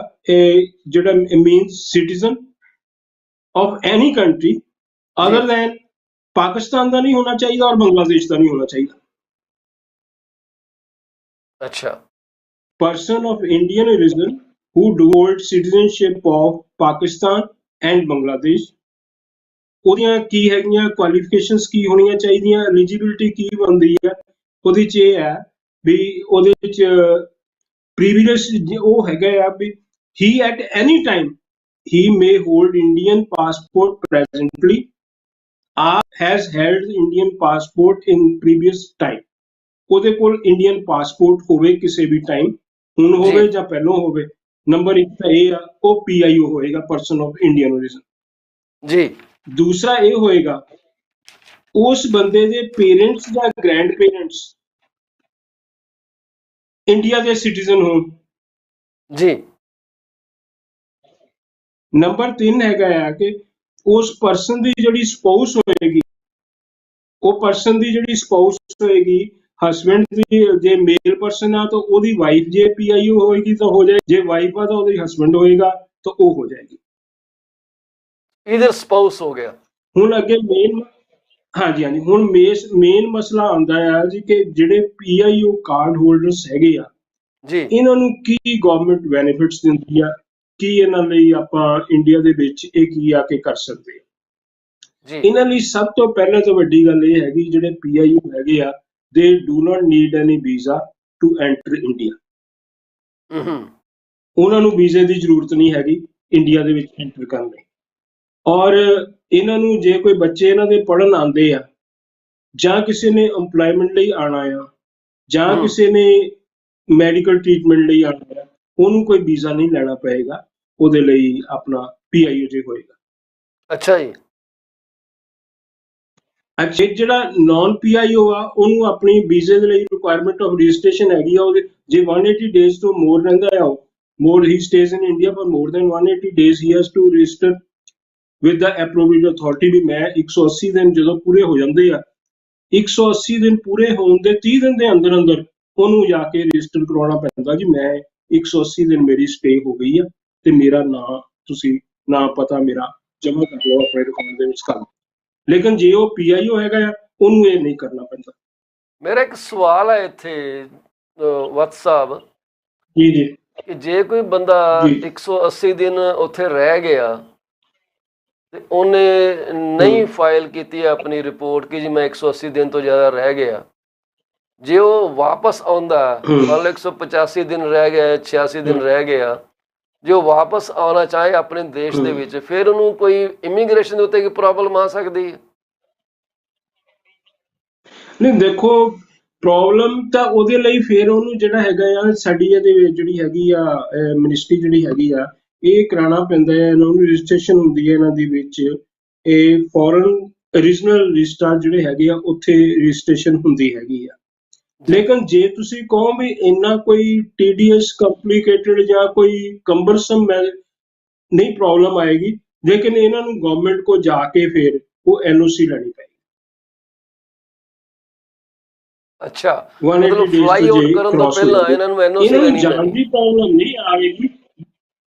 ਜਿਹੜਾ means citizen of any country other than Pakistan ਦਾ ਨਹੀਂ ਹੋਣਾ ਚਾਹੀਦਾ ਔਰ ਬੰਗਲਾਦੇਸ਼ ਦਾ ਨਹੀਂ ਹੋਣਾ ਚਾਹੀਦਾ। ਅੱਛਾ। person of Indian origin who hold citizenship of Pakistan and Bangladesh, ਉਹਦੀਆਂ ਕੀ ਹੈਗੀਆਂ ਕੁਆਲੀਫਿਕੇਸ਼ਨਸ, ਕੀ ਹੋਣੀਆਂ ਚਾਹੀਦੀਆਂ, ਐਲੀਜੀਬਿਲਿਟੀ ਕੀ ਬਣਦੀ ਹੈ। ਉਹਦੇ 'ਚ ਇਹ ਹੈ ਵੀ ਉਹਦੇ ਵਿੱਚ ਪ੍ਰੀਵੀਅਸ ਉਹ ਹੈਗਾ ਆ ਵੀ he at any time he may hold Indian passport presently or has held Indian passport in previous time। ਉਹਦੇ ਕੋਲ ਇੰਡੀਅਨ ਪਾਸਪੋਰਟ ਹੋਵੇ ਕਿਸੇ ਵੀ ਟਾਈਮ, ਹੁਣ ਹੋਵੇ ਜਾਂ ਪਹਿਲਾਂ ਹੋਵੇ। ਨੰਬਰ 1 ਤਾਂ ਇਹ ਆ, ਉਹ PIO ਹੋਏਗਾ, ਪਰਸਨ ਆਫ ਇੰਡੀਅਨ origin। ਜੀ। ਦੂਸਰਾ ਇਹ ਹੋਏਗਾ ਉਸ ਬੰਦੇ ਦੇ ਪੇਰੈਂਟਸ ਜਾਂ ਗ੍ਰੈਂਡ ਪੇਰੈਂਟਸ ਇੰਡੀਆ ਦੇ ਸਿਟੀਜ਼ਨ ਹੋਣ। ਜੀ। ਨੰਬਰ 3 ਹੈਗਾ ਆ ਕਿ ਉਸ ਪਰਸਨ ਦੀ ਜਿਹੜੀ ਸਪਾਊਸ ਹੋਏਗੀ, ਉਹ ਪਰਸਨ ਦੀ ਜਿਹੜੀ ਸਪਾਊਸ ਹੋਏਗੀ, ਹਸਬੈਂਡ ਦੀ ਜੇ ਮੇਲ ਪਰਸਨ ਆ ਤਾਂ ਉਹਦੀ ਵਾਈਫ ਜੇ PIO ਹੋਏਗੀ ਤਾਂ ਹੋ ਜਾਏ, ਜੇ ਵਾਈਫ ਆ ਤਾਂ ਉਹਦੀ ਹਸਬੈਂਡ ਹੋਏਗਾ ਤਾਂ ਉਹ ਹੋ ਜਾਏਗੀ। ਇਧਰ ਸਪਾਊਸ ਹੋ ਗਿਆ। ਹੁਣ ਅੱਗੇ ਮੇਨ, ਹਾਂਜੀ ਹਾਂਜੀ, ਹੁਣ ਮੇਨ ਮਸਲਾ ਆਉਂਦਾ ਆ ਜੀ ਕਿ ਜਿਹੜੇ PIO ਕਾਰਡ ਹੋਲਡਰਸ ਹੈਗੇ ਆ, ਜੀ। ਇਹਨਾਂ ਨੂੰ ਕੀ ਗਵਰਨਮੈਂਟ ਬੈਨੀਫਿਟਸ ਦਿੰਦੀ ਆ, ਕੀ ਇਹਨਾਂ ਲਈ ਆਪਾਂ ਇੰਡੀਆ ਦੇ ਵਿੱਚ ਇਹ ਕੀ ਆ ਕੇ ਕਰ ਸਕਦੇ ਆ। ਇਹਨਾਂ ਲਈ ਸਭ ਤੋਂ ਪਹਿਲਾਂ ਤਾਂ ਵੱਡੀ ਗੱਲ ਇਹ ਹੈਗੀ, ਜਿਹੜੇ PIO ਹੈਗੇ ਆ, they do not need any visa to enter India। ਉਹਨਾਂ ਨੂੰ ਵੀਜ਼ੇ ਦੀ ਜ਼ਰੂਰਤ ਨਹੀਂ ਹੈਗੀ ਇੰਡੀਆ ਦੇ ਵਿੱਚ ਐਂਟਰ ਕਰਨ ਲਈ। ਔਰ ਇਹਨਾਂ ਨੂੰ ਜੇ ਕੋਈ ਬੱਚੇ ਇਹਨਾਂ ਦੇ ਪੜ੍ਹਨ ਆਉਂਦੇ ਆ ਜਾਂ ਕਿਸੇ ਨੇ ਇੰਪਲੋਇਮੈਂਟ ਲਈ ਆਉਣਾ ਆ ਜਾਂ ਕਿਸੇ ਨੇ ਮੈਡੀਕਲ ਟ੍ਰੀਟਮੈਂਟ ਲਈ ਆਉਣਾ ਆ, ਉਹਨੂੰ ਕੋਈ ਵੀਜ਼ਾ ਨਹੀਂ ਲੈਣਾ ਪਏਗਾ। ਉਹਦੇ ਲਈ ਆਪਣਾ PIO ਜੇ ਹੋਏਗਾ। ਅੱਛਾ ਜੀ। ਅੱਛਾ, ਜਿਹੜਾ ਨਾਨ PIO ਆ ਉਹਨੂੰ ਆਪਣੀ ਵੀਜ਼ੇ ਦੇ ਲਈ ਰਿਕੁਆਇਰਮੈਂਟ ਆਫ ਰਜਿਸਟ੍ਰੇਸ਼ਨ ਹੈਗੀ ਆ, ਉਹਦੇ ਜੇ 180 ਡੇਜ਼ ਤੋਂ ਮੋਰ ਰਹਿੰਦਾ ਆ, ਉਹ more he stays in India for more than 180 days he has to register with the appropriate authority. ਵੀ ਮੈਂ 180 ਦਿਨ ਜਦੋਂ ਪੂਰੇ ਹੋ ਜਾਂਦੇ ਆ, 180 ਦਿਨ ਪੂਰੇ ਹੋਣ ਦੇ 30 ਦਿਨ ਦੇ ਅੰਦਰ ਅੰਦਰ ਉਹਨੂੰ ਜਾ ਕੇ ਰਜਿਸਟਰ ਕਰਵਾਉਣਾ ਪੈਂਦਾ ਜੀ, ਮੈਂ 180 ਦਿਨ ਮੇਰੀ ਸਟੇ ਹੋ ਗਈ ਆ ਤੇ ਮੇਰਾ ਨਾਂ ਤੁਸੀਂ ਨਾਂ ਪਤਾ ਮੇਰਾ ਜਮ੍ਹਾਂ ਕਰ ਲਓ ਆਪਣੇ ਰਿਕਾਰਡ ਦੇ ਵਿੱਚ ਕਰ। ਲੇਕਿਨ ਜੇ ਉਹ PIO ਹੈਗਾ ਆ, ਉਹਨੂੰ ਇਹ ਨਹੀਂ ਕਰਨਾ ਪੈਂਦਾ। ਮੇਰਾ ਇੱਕ ਸਵਾਲ ਹੈ ਇੱਥੇ ਵਤਸ ਸਾਹਿਬ, ਜੀ ਜੀ ਕਿ ਜੇ ਕੋਈ ਬੰਦਾ ਜੀ 180 ਦਿਨ ਉੱਥੇ ਰਹਿ ਗਿਆ ਤੇ ਉਹਨੇ ਨਹੀਂ ਫਾਈਲ ਕੀਤੀ ਆਪਣੀ ਰਿਪੋਰਟ ਕਿ ਜੀ ਮੈਂ 180 ਦਿਨ ਤੋਂ ਜ਼ਿਆਦਾ ਰਹਿ ਗਿਆ, ਜੇ ਉਹ ਵਾਪਸ ਆਉਂਦਾ, ਮੰਨ ਲਓ 185 ਦਿਨ ਰਹਿ ਗਿਆ, 86 ਦਿਨ ਰਹਿ ਗਿਆ, ਜੇ ਉਹ ਵਾਪਸ ਆਉਣਾ ਚਾਹੇ ਆਪਣੇ ਦੇਸ਼ ਦੇ ਵਿੱਚ, ਫਿਰ ਉਹਨੂੰ ਕੋਈ ਇਮੀਗ੍ਰੇਸ਼ਨ ਦੇ ਉੱਤੇ ਕੀ ਪ੍ਰੋਬਲਮ ਆ ਸਕਦੀ ਹੈ? ਨਹੀਂ, ਦੇਖੋ ਪ੍ਰੋਬਲਮ ਤਾਂ ਉਹਦੇ ਲਈ ਫਿਰ ਉਹਨੂੰ ਜਿਹੜਾ ਹੈਗਾ ਆ, ਸਾਡੀ ਇਹਦੇ ਵਿੱਚ ਜਿਹੜੀ ਹੈਗੀ ਆ ਮਿਨਿਸਟਰੀ ਜਿਹੜੀ ਹੈਗੀ ਆ, ਇਹ ਕਰਾਉਣਾ ਪੈਂਦਾ ਹੈ। ਇਹਨਾਂ ਨੂੰ ਰਜਿਸਟ੍ਰੇਸ਼ਨ ਹੁੰਦੀ ਹੈ ਇਹਨਾਂ ਦੇ ਵਿੱਚ, ਇਹ ਫੋਰਨ ਰੀਜਨਲ ਰਜਿਸਟਰਾਰ ਜਿਹੜੇ ਹੈਗੇ ਆ ਉੱਥੇ ਰਜਿਸਟ੍ਰੇਸ਼ਨ ਹੁੰਦੀ ਹੈਗੀ ਆ। ਲੇਕਿਨ ਜੇ ਤੁਸੀਂ ਕਹੋ ਵੀ ਇੰਨਾ ਕੋਈ TDS ਕੰਪਲਿਕੇਟਡ ਜਾਂ ਕੋਈ ਕੰਬਰਸਮ ਨਹੀਂ ਪ੍ਰੋਬਲਮ ਆਏਗੀ, ਲੇਕਿਨ ਇਹਨਾਂ ਨੂੰ ਗਵਰਨਮੈਂਟ ਕੋ ਜਾ ਕੇ ਫਿਰ ਉਹ NOC ਲੈਣੀ ਪਏਗੀ। ਅੱਛਾ, 180 ਮਤਲਬ days ਫਲਾਈ ਤੋਂ ਆਊਟ ਜੇ ਕਰਨ ਤੋਂ cross ਹੋ ਪਹਿਲਾਂ ਜਾਵੇ, ਇਹਨਾਂ ਨੂੰ NOC ਇਹਨਾਂ ਨੂੰ ਲੈਣੀ ਜਾਣ ਪੈਣੀ। ਦੀ ਪ੍ਰੋਬਲਮ ਨਹੀਂ ਆਏਗੀ।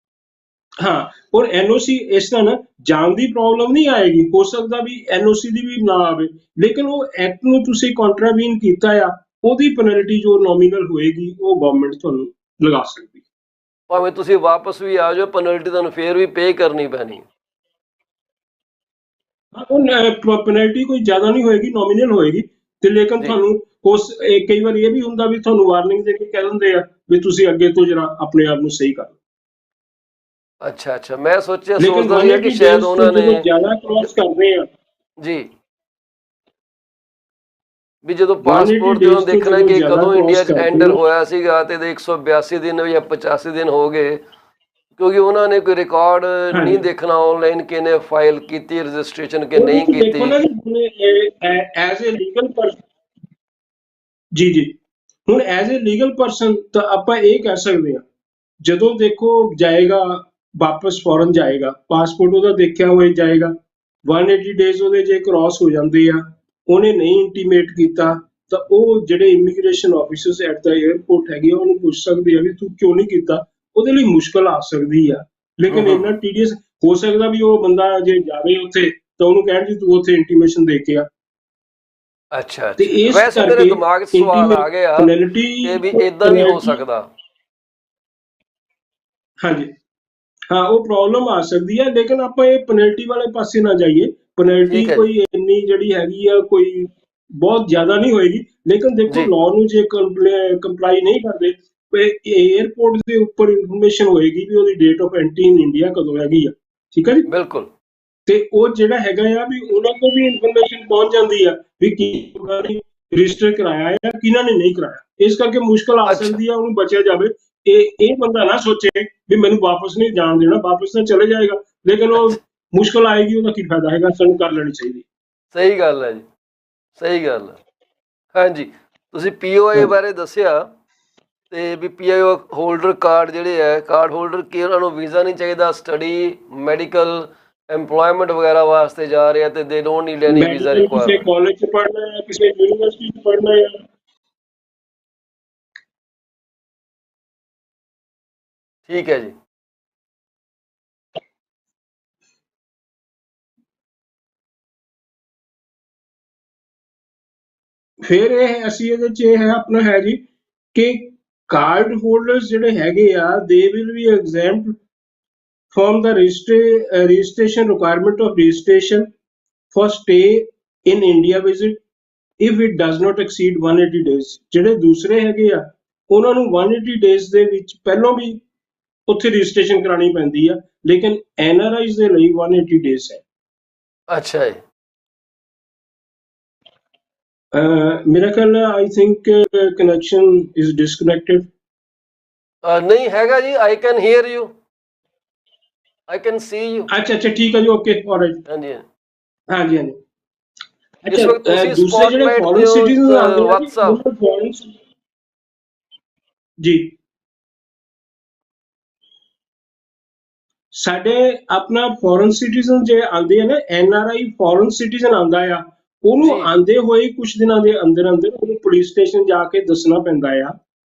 ਹਾਂ, ਔਰ NOC ਇਸ ਤਰ੍ਹਾਂ ਨਾ ਜਾਣ ਦੀ ਪ੍ਰੋਬਲਮ ਨਹੀਂ ਆਏਗੀ, ਹੋ ਸਕਦਾ ਵੀ NOC ਦੀ ਵੀ ਨਾ ਆਵੇ, ਲੇਕਿਨ ਉਹ ਐਕਟ ਨੂੰ ਤੁਸੀਂ ਕੰਟਰਾਵੀਨ ਕੀਤਾ ਆ, ਉਹਦੀ ਪੈਨਲਟੀ ਜੋ ਨੋਮੀਨਲ ਹੋਏਗੀ ਉਹ ਗਵਰਨਮੈਂਟ ਤੁਹਾਨੂੰ ਲਗਾ ਸਕਦੀ। ਭਾਵੇਂ ਤੁਸੀਂ ਵਾਪਸ ਵੀ ਆ ਜਾਓ, ਪੈਨਲਟੀ ਤੁਹਾਨੂੰ ਫੇਰ ਵੀ ਪੇ ਕਰਨੀ ਪੈਣੀ। ਉਹ ਪੈਨਲਟੀ ਕੋਈ ਜ਼ਿਆਦਾ ਨਹੀਂ ਹੋਏਗੀ, ਨੋਮੀਨਲ ਹੋਏਗੀ, ਤੇ ਲੇਕਿਨ ਜੀ ਤੁਹਾਨੂੰ ਕਈ ਵਾਰ ਇਹ ਵੀ ਹੁੰਦਾ ਵੀ ਤੁਹਾਨੂੰ ਵਾਰਨਿੰਗ ਦੇ ਕੇ ਕਹਿ ਦਿੰਦੇ ਆ ਵੀ ਤੁਸੀਂ ਅੱਗੇ ਤੋਂ ਜਰਾ ਆਪਣੇ ਆਪ ਨੂੰ ਸਹੀ ਕਰ ਲਓ। ਅੱਛਾ ਅੱਛਾ, ਮੈਂ ਲੇਕਿਨ ਸੋਚਦਾ ਸੀਗਾ ਕਿ 180 ਸ਼ਾਇਦ ਡੇਜ਼ ਤੋਂ ਉਹਨਾਂ ਨੇ ਜਦੋਂ ਜ਼ਿਆਦਾ ਕ੍ਰਾਸ ਕਰਦੇ ਆ, ਜੀ ਵੀ ਜਦੋਂ 180 ਪਾਸਪੋਰਟ ਤੇ ਉਹਨਾਂ ਡੇਜ਼ ਤੋਂ ਦੇਖਣਾ ਜਦੋਂ ਕਿ ਜ਼ਿਆਦਾ ਕਦੋਂ ਇੰਡੀਆ ਕ੍ਰਾਸ 'ਚ ਕਰਦੇ ਐਂਟਰ ਆ, ਹੋਇਆ ਸੀਗਾ ਤੇ 182 ਦਿਨ ਜਾਂ 85 ਦਿਨ ਹੋ ਗਏ, ਕਿਉਂਕਿ ਉਹਨਾਂ ਨੇ ਕੋਈ ਰਿਕਾਰਡ ਨਹੀਂ ਹਾਂਜੀ, ਦੇਖਣਾ ਆਨਲਾਈਨ ਕਿ ਇਹਨੇ ਫਾਈਲ ਕੀਤੀ ਰਜਿਸਟ੍ਰੇਸ਼ਨ ਕਿ ਉਹਦੇ ਨਹੀਂ ਚ ਦੇਖੋ ਕੀਤੀ। ਨਾ ਐਜ਼ ਏ ਲੀਗਲ ਪਰਸਨ, ਜੀ ਜੀ, ਹੁਣ ਐਜ਼ ਏ ਲੀਗਲ ਪਰਸਨ ਤਾਂ ਆਪਾਂ ਇਹ ਕਹਿ ਸਕਦੇ ਹਾਂ, ਜਦੋਂ ਦੇਖੋ ਜਾਏਗਾ ਵਾਪਸ ਫੌਰਨ ਜਾਏਗਾ, ਪਾਸਪੋਰਟ ਉਹਦਾ ਦੇਖਿਆ ਹੋਏ ਜਾਏਗਾ, 180 ਡੇਜ਼ ਉਹਦੇ ਜੇ ਕ੍ਰਾਸ ਹੋ ਜਾਂਦੇ ਆ, ਉਹਨੇ ਨਹੀਂ ਇੰਟੀਮੇਟ ਕੀਤਾ, ਤਾਂ ਉਹ ਜਿਹੜੇ immigration officers at the airport ਹੈਗੇ ਆ, ਉਹਨੂੰ ਪੁੱਛ ਸਕਦੇ ਆ ਵੀ ਤੂੰ ਕਿਉਂ ਨਹੀਂ ਕੀਤਾ। ਉਹਦੇ ਲਈ ਮੁਸ਼ਕਲ ਆ ਸਕਦੀ ਆ, ਲੇਕਿਨ ਇੰਨਾ TDS ਹੋ ਸਕਦਾ ਵੀ ਉਹ ਬੰਦਾ ਜੇ ਜਾਵੇ ਉੱਥੇ ਤਾਂ ਉਹਨੂੰ ਕਹਿਣ ਜੀ ਤੂੰ ਉੱਥੇ ਇੰਟੀਮੇਸ਼ਨ ਦੇ ਕੇ ਆ। ਅੱਛਾ ਤੇ ਅੱਛਾ, ਇਸ ਵੈਸੇ ਮੇਰੇ ਕਰਕੇ ਦਿਮਾਗ 'ਚ ਸਵਾਲ ਇੰਟੀਮੇਟ ਆ ਗਿਆ ਪੈਨਲਟੀ ਕਿ ਵੀ ਇਦਾਂ ਵੀ ਹੋ ਪੈਨਲਟੀ ਸਕਦਾ। ਹਾਂਜੀ, ਹਾਂ, ਉਹ ਪ੍ਰੋਬਲਮ ਆ ਸਕਦੀ ਹੈ, ਲੇਕਿਨ ਆਪਾਂ ਇਹ ਪੈਨਲਟੀ ਵਾਲੇ ਪਾਸੇ ਨਾ ਜਾਈਏ। ਪੈਨਲਟੀ ਠੀਕ ਹੈ ਜੀ ਕੋਈ ਇੰਨੀ ਜਿਹੜੀ ਹੈਗੀ ਆ ਕੋਈ ਬਹੁਤ ਜ਼ਿਆਦਾ ਨਹੀਂ ਹੋਏਗੀ, ਲੇਕਿਨ ਦੇਖੋ ਜੀ ਲਾਅ ਨੂੰ ਜੇ ਕੰਪਲਾਈ ਨਹੀਂ ਕਰਦੇ, 에ਅਰਪੋਰਟ ਦੇ ਉੱਪਰ ਇਨਫੋਰਮੇਸ਼ਨ ਹੋਏਗੀ ਵੀ ਉਹਦੀ date of entry in India ਕਦੋਂ ਹੈਗੀ ਆ। ਠੀਕ ਹੈ ਜੀ, ਬਿਲਕੁਲ। ਤੇ ਉਹ ਜਿਹੜਾ ਹੈਗਾ ਆ ਵੀ ਉਹਨਾਂ ਕੋਲ ਵੀ ਇਨਫੋਰਮੇਸ਼ਨ ਪਹੁੰਚ ਜਾਂਦੀ ਆ ਵੀ ਕੀ ਰਜਿਸਟਰ ਕਰਾਇਆ ਹੈ ਕਿਹਨਾਂ ਨੇ ਨਹੀਂ ਕਰਾਇਆ। ਇਸ ਕਰਕੇ ਮੁਸ਼ਕਲ ਆ ਅੱਛਾ ਸਕਦੀ ਆ, ਉਹਨੂੰ ਬਚਿਆ ਜਾਵੇ। ਇਹ ਬੰਦਾ ਨਾ ਸੋਚੇ ਵੀ ਮੈਨੂੰ ਵਾਪਸ ਨਹੀਂ ਜਾਣ ਦੇਣਾ, ਵਾਪਸ ਤਾਂ ਚਲੇ ਜਾਏਗਾ, ਲੇਕਿਨ ਉਹ ਅੱਛਾ, ਮੁਸ਼ਕਲ ਆਏਗੀ, ਉਹਦਾ ਕੀ ਫਾਇਦਾ ਹੈਗਾ। ਸਾਨੂੰ ਕਰ ਲੈਣੀ ਚਾਹੀਦੀ। ਸਹੀ ਗੱਲ ਹੈ ਜੀ, ਸਹੀ ਗੱਲ ਹੈ। ਹਾਂਜੀ, ਤੁਸੀਂ POA ਹਾਂਜੀ, ਬਾਰੇ ਦੱਸਿਆ, ਤੇ ਵੀ PIO ਹੋਲਡਰ ਕਾਰਡ ਜਿਹੜੇ ਹੈ, ਕਾਰਡ ਹੋਲਡਰ ਕੀ ਉਹਨਾਂ ਨੂੰ ਵੀਜ਼ਾ ਨਹੀਂ ਚਾਹੀਦਾ, ਸਟੱਡੀ ਮੈਡੀਕਲ ਐਮਪਲੋਇਮੈਂਟ ਵਗੈਰਾ ਵਾਸਤੇ ਜਾ ਰਹੇ ਆ ਤੇ ਦੇ don't need any visa medical ਕਿਸੇ ਰਿਕੁਆਇਰਮੈਂਟ। ਕਾਲਜ 'ਚ ਪੜ੍ਹਨਾ ਹੈ, ਕਿਸੇ ਯੂਨੀਵਰਸਿਟੀ 'ਚ ਪੜ੍ਹਨਾ ਹੈ। ਠੀਕ ਹੈ ਜੀ। ਫਿਰ ਇਹ ਅਸੀਂ ਇਹਦੇ 'ਚ ਇਹ ਹੈ ਆਪਣਾ ਹੈ ਜੀ ਕਿ ਕਾਰਡ ਹੋਲਡਰਸ ਜਿਹੜੇ ਹੈਗੇ ਆ, they will be exempt from the registration requirement of registration for stay in India visit if it does not exceed 180 days। ਜਿਹੜੇ ਦੂਸਰੇ ਹੈਗੇ ਆ ਉਹਨਾਂ ਨੂੰ 180 days ਦੇ ਵਿੱਚ ਪਹਿਲਾਂ ਵੀ ਉੱਥੇ ਰਜਿਸਟ੍ਰੇਸ਼ਨ ਕਰਾਉਣੀ ਪੈਂਦੀ ਆ, ਲੇਕਿਨ NRIs ਦੇ ਲਈ 180 days ਹੈ। ਅੱਛਾ ਜੀ। ਮੇਰਾ ਖਿਆਲ I think connection is disconnected. ਨਹੀਂ ਹੈਗਾ ਜੀ, I can hear you. I can see you. अच्छा अच्छा ठीक है जी, ओके ऑलराइट। ਹਾਂਜੀ हाँ जी हाँ जी। ਇਸ अच्छा ਵਕਤ ਤੁਸੀਂ दूसरे ਜਿਹੜੇ ਸਪੌਟਲਾਈਟ ਤੇ ਫੋਰਨ ਹੋ ਸਿਟੀਜ਼ਨ ਆਉਂਦੇ ਆ ਜੀ, ਵਤਸ ਸਾਹਿਬ। ਉਹਨਾਂ ਫੋਰਨ ਜੀ ਸਾਡੇ ਆਪਣਾ ਫੋਰਨ ਸਿਟੀਜ਼ਨ ਜੇ ਆਉਂਦੇ ਆ ਨਾ, NRI ਫੋਰਨ ਸਿਟੀਜ਼ਨ ਆਉਂਦਾ ਆ, ਉਹਨੂੰ ਜੀ ਆਉਂਦੇ ਹੋਏ ਕੁਝ ਦਿਨਾਂ ਦੇ ਅੰਦਰ ਅੰਦਰ ਉਹਨੂੰ ਪੁਲਿਸ ਸਟੇਸ਼ਨ ਜਾ ਕੇ ਦੱਸਣਾ ਪੈਂਦਾ ਆ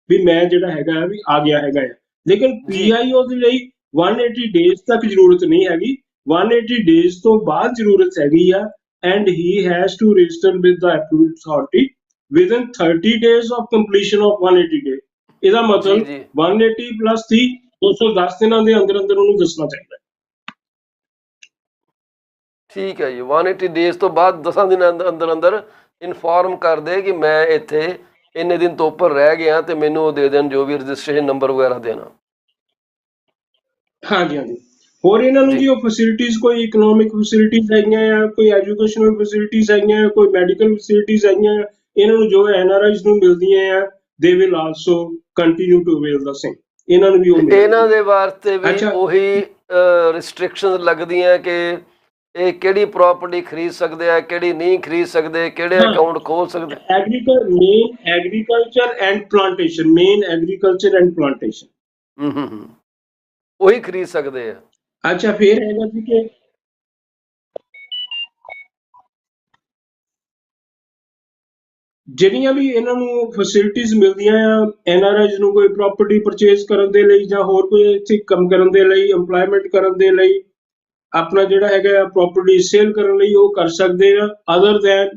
ਵੀ ਮੈਂ ਜਿਹੜਾ ਹੈਗਾ ਵੀ ਆ ਗਿਆ ਹੈਗਾ ਆ। ਲੇਕਿਨ ਜੀ PIO ਦੇ ਲਈ 180 ਡੇਜ਼ ਤੱਕ ਜ਼ਰੂਰਤ ਨਹੀਂ ਹੈਗੀ, 180 ਡੇਜ਼ ਤੋਂ ਬਾਅਦ ਜ਼ਰੂਰਤ ਹੈਗੀ ਆ। And he has to register with the approved authority within 30 days of completion of 180 days। ਇਹਦਾ ਜੀ ਮਤਲਬ ਜੀ 180 plus 30 210 ਦਿਨਾਂ ਦੇ ਅੰਦਰ ਅੰਦਰ ਉਹਨੂੰ ਦੱਸਣਾ ਚਾਹੀਦਾ ਹੈ। ਠੀਕ ਹੈ ਜੀ। 180 ਡੇਜ਼ ਤੋਂ ਬਾਅਦ 10 ਦਿਨਾਂ ਦੇ ਅੰਦਰ ਅੰਦਰ ਇਨਫੋਰਮ ਕਰ ਦੇ ਕਿ ਮੈਂ ਇੱਥੇ ਇੰਨੇ ਦਿਨ ਤੋਂ ਉੱਪਰ ਰਹਿ ਗਿਆ ਤੇ ਮੈਨੂੰ ਉਹ ਦੇ ਦੇਣ ਜੋ ਵੀ ਰਜਿਸਟ੍ਰੇਸ਼ਨ ਨੰਬਰ ਵਗੈਰਾ ਦੇਣਾ। ਹਾਂਜੀ ਹਾਂਜੀ। ਹੋਰ ਇਹਨਾਂ ਨੂੰ ਜੀ ਜੀ ਉਹ ਫੈਸਿਲਿਟੀਜ਼, ਕੋਈ ਇਕਨੋਮਿਕ ਫੈਸਿਲਿਟੀਜ਼ ਹੈਗੀਆਂ ਆ, ਕੋਈ ਐਜੂਕੇਸ਼ਨਲ ਫੈਸਿਲਿਟੀਜ਼ ਹੈਗੀਆਂ ਆ, ਕੋਈ ਮੈਡੀਕਲ ਫੈਸਿਲਿਟੀਜ਼ ਹੈਗੀਆਂ ਆ, ਇਹਨਾਂ ਨੂੰ ਜੋ NRIs ਨੂੰ ਮਿਲਦੀਆਂ ਆ, they will also continue to avail the same, ਇਹਨਾਂ ਨੂੰ ਵੀ ਉਹ ਤੇ ਇਹਨਾਂ ਮਿਲੇਗੀ। ਦੇ ਵਾਸਤੇ ਵੀ ਅੱਛਾ ਉਹੀ ਰਿਸਟ੍ਰਿਕਸ਼ਨਸ ਲੱਗਦੀਆਂ ਕਿ ਇਹ ਕਿਹੜੀ ਪ੍ਰਾਪਰਟੀ ਖਰੀਦ ਸਕਦੇ ਆ, ਕਿਹੜੀ ਨਹੀਂ ਖਰੀਦ ਸਕਦੇ, ਕਿਹੜੇ ਹਾਂ, ਅਕਾਊਂਟ ਖੋਲ ਸਕਦੇ। Agriculture and plantation, main agriculture and plantation. ਉਹੀ ਖਰੀਦ ਸਕਦੇ ਆ। ਅੱਛਾ ਫਿਰ ਹੈਗਾ ਜੀ ਕਿ ਜਿਹੜੀਆਂ ਵੀ ਇਹਨਾਂ ਨੂੰ ਫੈਸਿਲਿਟੀਜ਼ ਮਿਲਦੀਆਂ ਆ NRIs ਨੂੰ, ਕੋਈ ਪ੍ਰਾਪਰਟੀ ਪਰਚੇਜ਼ ਕਰਨ ਦੇ ਲਈ ਜਾਂ ਹੋਰ ਕੋਈ ਇੱਥੇ ਕੰਮ ਕਰਨ ਦੇ ਲਈ, EMPLOYMENT ਕਰਨ ਦੇ ਲਈ, ਆਪਣਾ ਜਿਹੜਾ ਹੈਗਾ ਪ੍ਰਾਪਰਟੀ ਸੇਲ ਕਰਨ ਲਈ, ਉਹ ਕਰ ਸਕਦੇ ਆ other than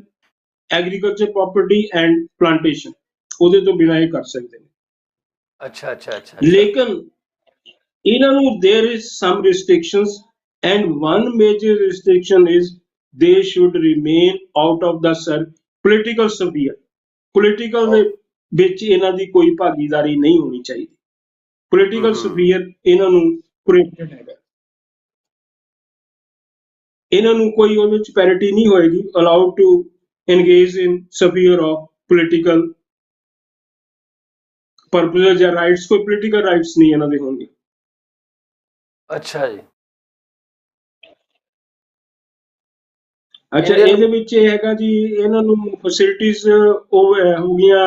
agriculture property and plantation, ਉਹਦੇ ਤੋਂ ਬਿਨਾਂ ਇਹ ਕਰ ਸਕਦੇ ਨੇ। ਅੱਛਾ ਅੱਛਾ ਅੱਛਾ ਅੱਛਾ। ਲੇਕਿਨ ਇਹਨਾਂ ਨੂੰ there is some restrictions and one major restriction is they should remain out of the political sphere। Political ਦੇ ਵਿੱਚ ਇਹਨਾਂ ਦੀ ਕੋਈ ਭਾਗੀਦਾਰੀ ਨਹੀਂ ਹੋਣੀ ਚਾਹੀਦੀ। ਪੋਲੀਟੀਕਲ ਸਫੀਅਰ ਇਹਨਾਂ ਨੂੰ ਪ੍ਰੋਹਿਬਿਟਡ ਹੈਗਾ, ਇਹਨਾਂ ਨੂੰ ਕੋਈ ਉਹਦੇ ਵਿੱਚ ਪੈਰਿਟੀ ਨਹੀਂ ਹੋਏਗੀ allowed to engage in sphere of political purposes ਜਾਂ ਰਾਈਟਸ, ਕੋਈ ਪੋਲੀਟੀਕਲ ਰਾਈਟਸ ਨਹੀਂ ਇਹਨਾਂ ਦੇ ਹੋਣਗੇ। ਅੱਛਾ ਜੀ। ਅੱਛਾ ਇਹਦੇ ਵਿੱਚ ਇਹ ਹੈਗਾ ਜੀ, ਇਹਨਾਂ ਨੂੰ ਫੈਸਿਲਿਟੀਜ਼ ਉਹ ਹੋ ਗਈਆਂ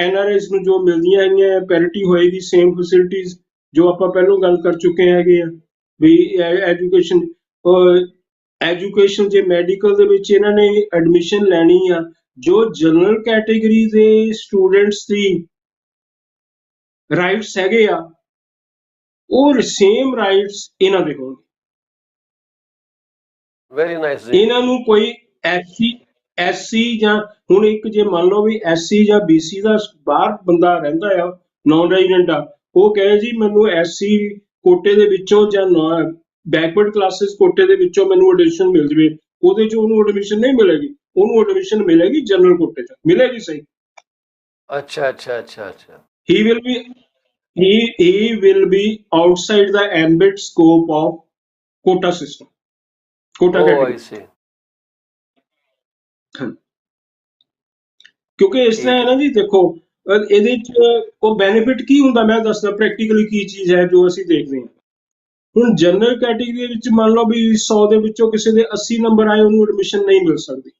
NRIs ਨੂੰ ਜੋ ਮਿਲਦੀਆਂ ਹੈਗੀਆਂ, ਪੈਰਿਟੀ ਹੋਏਗੀ, ਸੇਮ ਫੈਸਿਲਿਟੀਜ਼ ਜੋ ਆਪਾਂ ਪਹਿਲਾਂ ਗੱਲ ਕਰ ਚੁੱਕੇ ਹੈਗੇ ਆ ਵੀ ਐਜੂਕੇਸ਼ਨ ਜੇ ਮੈਡੀਕਲ ਦੇ ਵਿੱਚ ਇਹਨਾਂ ਨੇ ਐਡਮਿਸ਼ਨ ਲੈਣੀ ਆ, ਜੋ ਜਨਰਲ ਕੈਟੇਗਰੀ ਦੇ ਸਟੂਡੈਂਟਸ ਦੀ ਰਾਈਟਸ ਹੈਗੇ ਆ, ਉਹ ਸੇਮ ਰਾਈਟਸ ਇਹਨਾਂ ਦੇ ਹੋਣਗੇ। ਵੈਰੀ ਨਾਈਸ ਜੀ। ਇਹਨਾਂ ਨੂੰ ਕੋਈ SC ਜਾਂ ਹੁਣ ਇੱਕ ਜੇ ਮੰਨ ਲਓ ਵੀ SC ਜਾਂ BC ਦਾ ਬਾਹਰ ਬੰਦਾ ਰਹਿੰਦਾ ਆ, ਨਾਨ ਰੈਜ਼ੀਡੈਂਟ ਆ, ਉਹ ਕਹੇ ਜੀ ਮੈਨੂੰ SC ਕੋਟੇ ਦੇ ਵਿੱਚੋਂ ਜਾਂ ਬੈਕਵਰਡ ਕਲਾਸਿਸ ਕੋਟੇ ਦੇ ਵਿੱਚੋਂ ਮੈਨੂੰ ਐਡਮਿਸ਼ਨ ਮਿਲ ਜਵੇ, ਉਹਦੇ 'ਚ ਉਹਨੂੰ ਐਡਮਿਸ਼ਨ ਨਹੀਂ ਮਿਲੇਗੀ, ਉਹਨੂੰ ਐਡਮਿਸ਼ਨ ਮਿਲੇਗੀ ਜਨਰਲ ਕੋਟੇ 'ਚ ਮਿਲੇਗੀ। ਸਹੀ। ਅੱਛਾ ਅੱਛਾ ਅੱਛਾ ਅੱਛਾ। he will be outside the ambit scope of quota system, quota category। ਕਿਉਂਕਿ ਇਸ ਤਰ੍ਹਾਂ ਹੈ ਨਾ ਜੀ, ਦੇਖੋ ਇਹਦੇ ਚ ਉਹ ਬੈਨੀਫਿਟ ਕੀ ਹੁੰਦਾ, ਮੈਂ ਦੱਸਦਾ ਪ੍ਰੈਕਟੀਕਲੀ ਕੀ ਚੀਜ਼ ਹੈ ਜੋ ਅਸੀਂ ਦੇਖਦੇ ਹਾਂ। ਹੁਣ ਜਨਰਲ ਕੈਟੇਗਰੀ ਦੇ ਵਿੱਚ ਮੰਨ ਲਓ ਵੀ 100 ਦੇ ਵਿੱਚੋਂ ਕਿਸੇ ਦੇ 80 ਨੰਬਰ ਆਏ, ਉਹਨੂੰ ਐਡਮਿਸ਼ਨ ਨਹੀਂ ਮਿਲ ਸਕਦੀ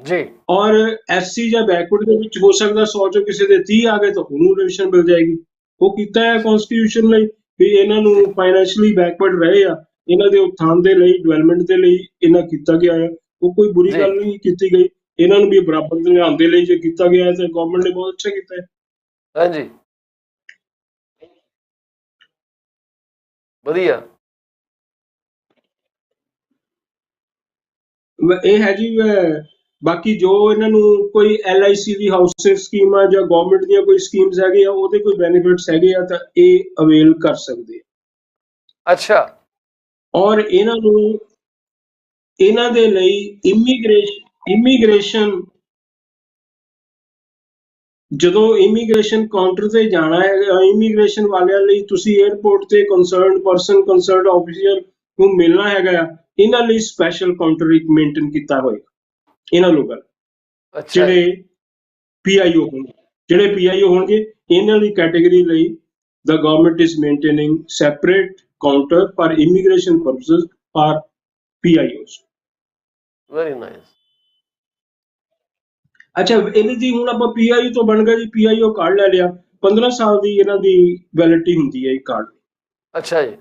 ਜੀ। ਔਰ SC ਜਾਂ ਬੈਕਵਰਡ ਦੇ ਵਿੱਚ ਹੋ ਸਕਦਾ 100 ਚੋਂ ਕਿਸੇ ਦੇ 30 ਆ ਗਏ ਤਾਂ ਉਹਨੂੰ ਐਡਮਿਸ਼ਨ ਮਿਲ ਜਾਏਗੀ। ਉਹ ਕੀਤਾ ਹੈ ਕਨਸਟੀਟਿਊਸ਼ਨ ਲਈ ਵੀ ਇਹਨਾਂ ਨੂੰ ਫਾਈਨੈਂਸ਼ਲੀ ਬੈਕਵਰਡ ਰਹੇ ਆ, ਇਹਨਾਂ ਦੇ ਉਤਥਾਨ ਦੇ ਲਈ, ਡਿਵੈਲਪਮੈਂਟ ਦੇ ਲਈ ਇਹਨਾਂ ਕੀਤਾ ਗਿਆ ਹੈ। ਉਹ ਕੋਈ ਬੁਰੀ ਗੱਲ ਨਹੀਂ ਕੀਤੀ ਗਈ, ਇਹਨਾਂ ਨੂੰ ਵੀ ਬਰਾਬਰ ਦੇ ਲਿਆਉਣ ਦੇ ਲਈ ਜੇ ਕੀਤਾ ਗਿਆ ਹੈ ਤਾਂ ਗਵਰਨਮੈਂਟ ਨੇ ਬਹੁਤ ਅੱਛਾ ਕੀਤਾ ਹੈ। ਹਾਂਜੀ ਵਧੀਆ। ਇਹ ਹੈ ਜੀ। ਬਾਕੀ ਜੋ ਇਹਨਾਂ ਨੂੰ ਕੋਈ LIC ਦੀ ਹਾਊਸਿੰਗ ਸਕੀਮ ਆ ਜਾਂ ਗਵਰਨਮੈਂਟ ਦੀਆਂ ਕੋਈ ਸਕੀਮਸ ਹੈਗੇ ਆ, ਉਹਦੇ ਕੋਈ ਬੈਨੀਫਿਟਸ ਹੈਗੇ ਆ ਤਾਂ ਇਹ ਅਵੇਲ ਕਰ ਸਕਦੇ ਆ। ਅੱਛਾ। ਔਰ ਇਹਨਾਂ ਨੂੰ ਇਹਨਾਂ ਦੇ ਲਈ ਇਮੀਗ੍ਰੇਸ਼ਨ ਜਦੋਂ ਇਮੀਗ੍ਰੇਸ਼ਨ ਕਾਊਂਟਰ ਤੇ ਜਾਣਾ ਹੈ, ਇਮੀਗ੍ਰੇਸ਼ਨ ਵਾਲਿਆਂ ਲਈ ਤੁਸੀਂ 에ਅਰਪੋਰਟ ਤੇ ਕੰਸਰਨਡ ਆਫੀਸਰ ਨੂੰ ਮਿਲਣਾ ਹੈਗਾ ਆ, ਇਹਨਾਂ ਲਈ ਸਪੈਸ਼ਲ ਕਾਊਂਟਰ ਇੱਕ ਮੇਨਟੇਨ ਕੀਤਾ ਹੋਏਗਾ ਇਹਨਾਂ ਲੋਕਾਂ ਜਿਹੜੇ PIO ਹੋਣਗੇ, ਇਹਨਾਂ ਦੀ ਕੈਟੇਗਰੀ ਲਈ the government is maintaining separate counter for immigration purposes or PIOs. Very nice. ਅੱਛਾ, ਇਹਦੀ ਜੀ ਹੁਣ ਆਪਾਂ PIO ਤੋਂ ਬਣ ਗਿਆ ਜੀ, PIO ਕਾਰਡ ਲੈ ਲਿਆ, 15 ਸਾਲ ਦੀ ਇਹਨਾਂ ਦੀ ਵੈਲਿਡਿਟੀ ਹੁੰਦੀ ਹੈ ਇਹ ਕਾਰਡ। ਅੱਛਾ ਜੀ।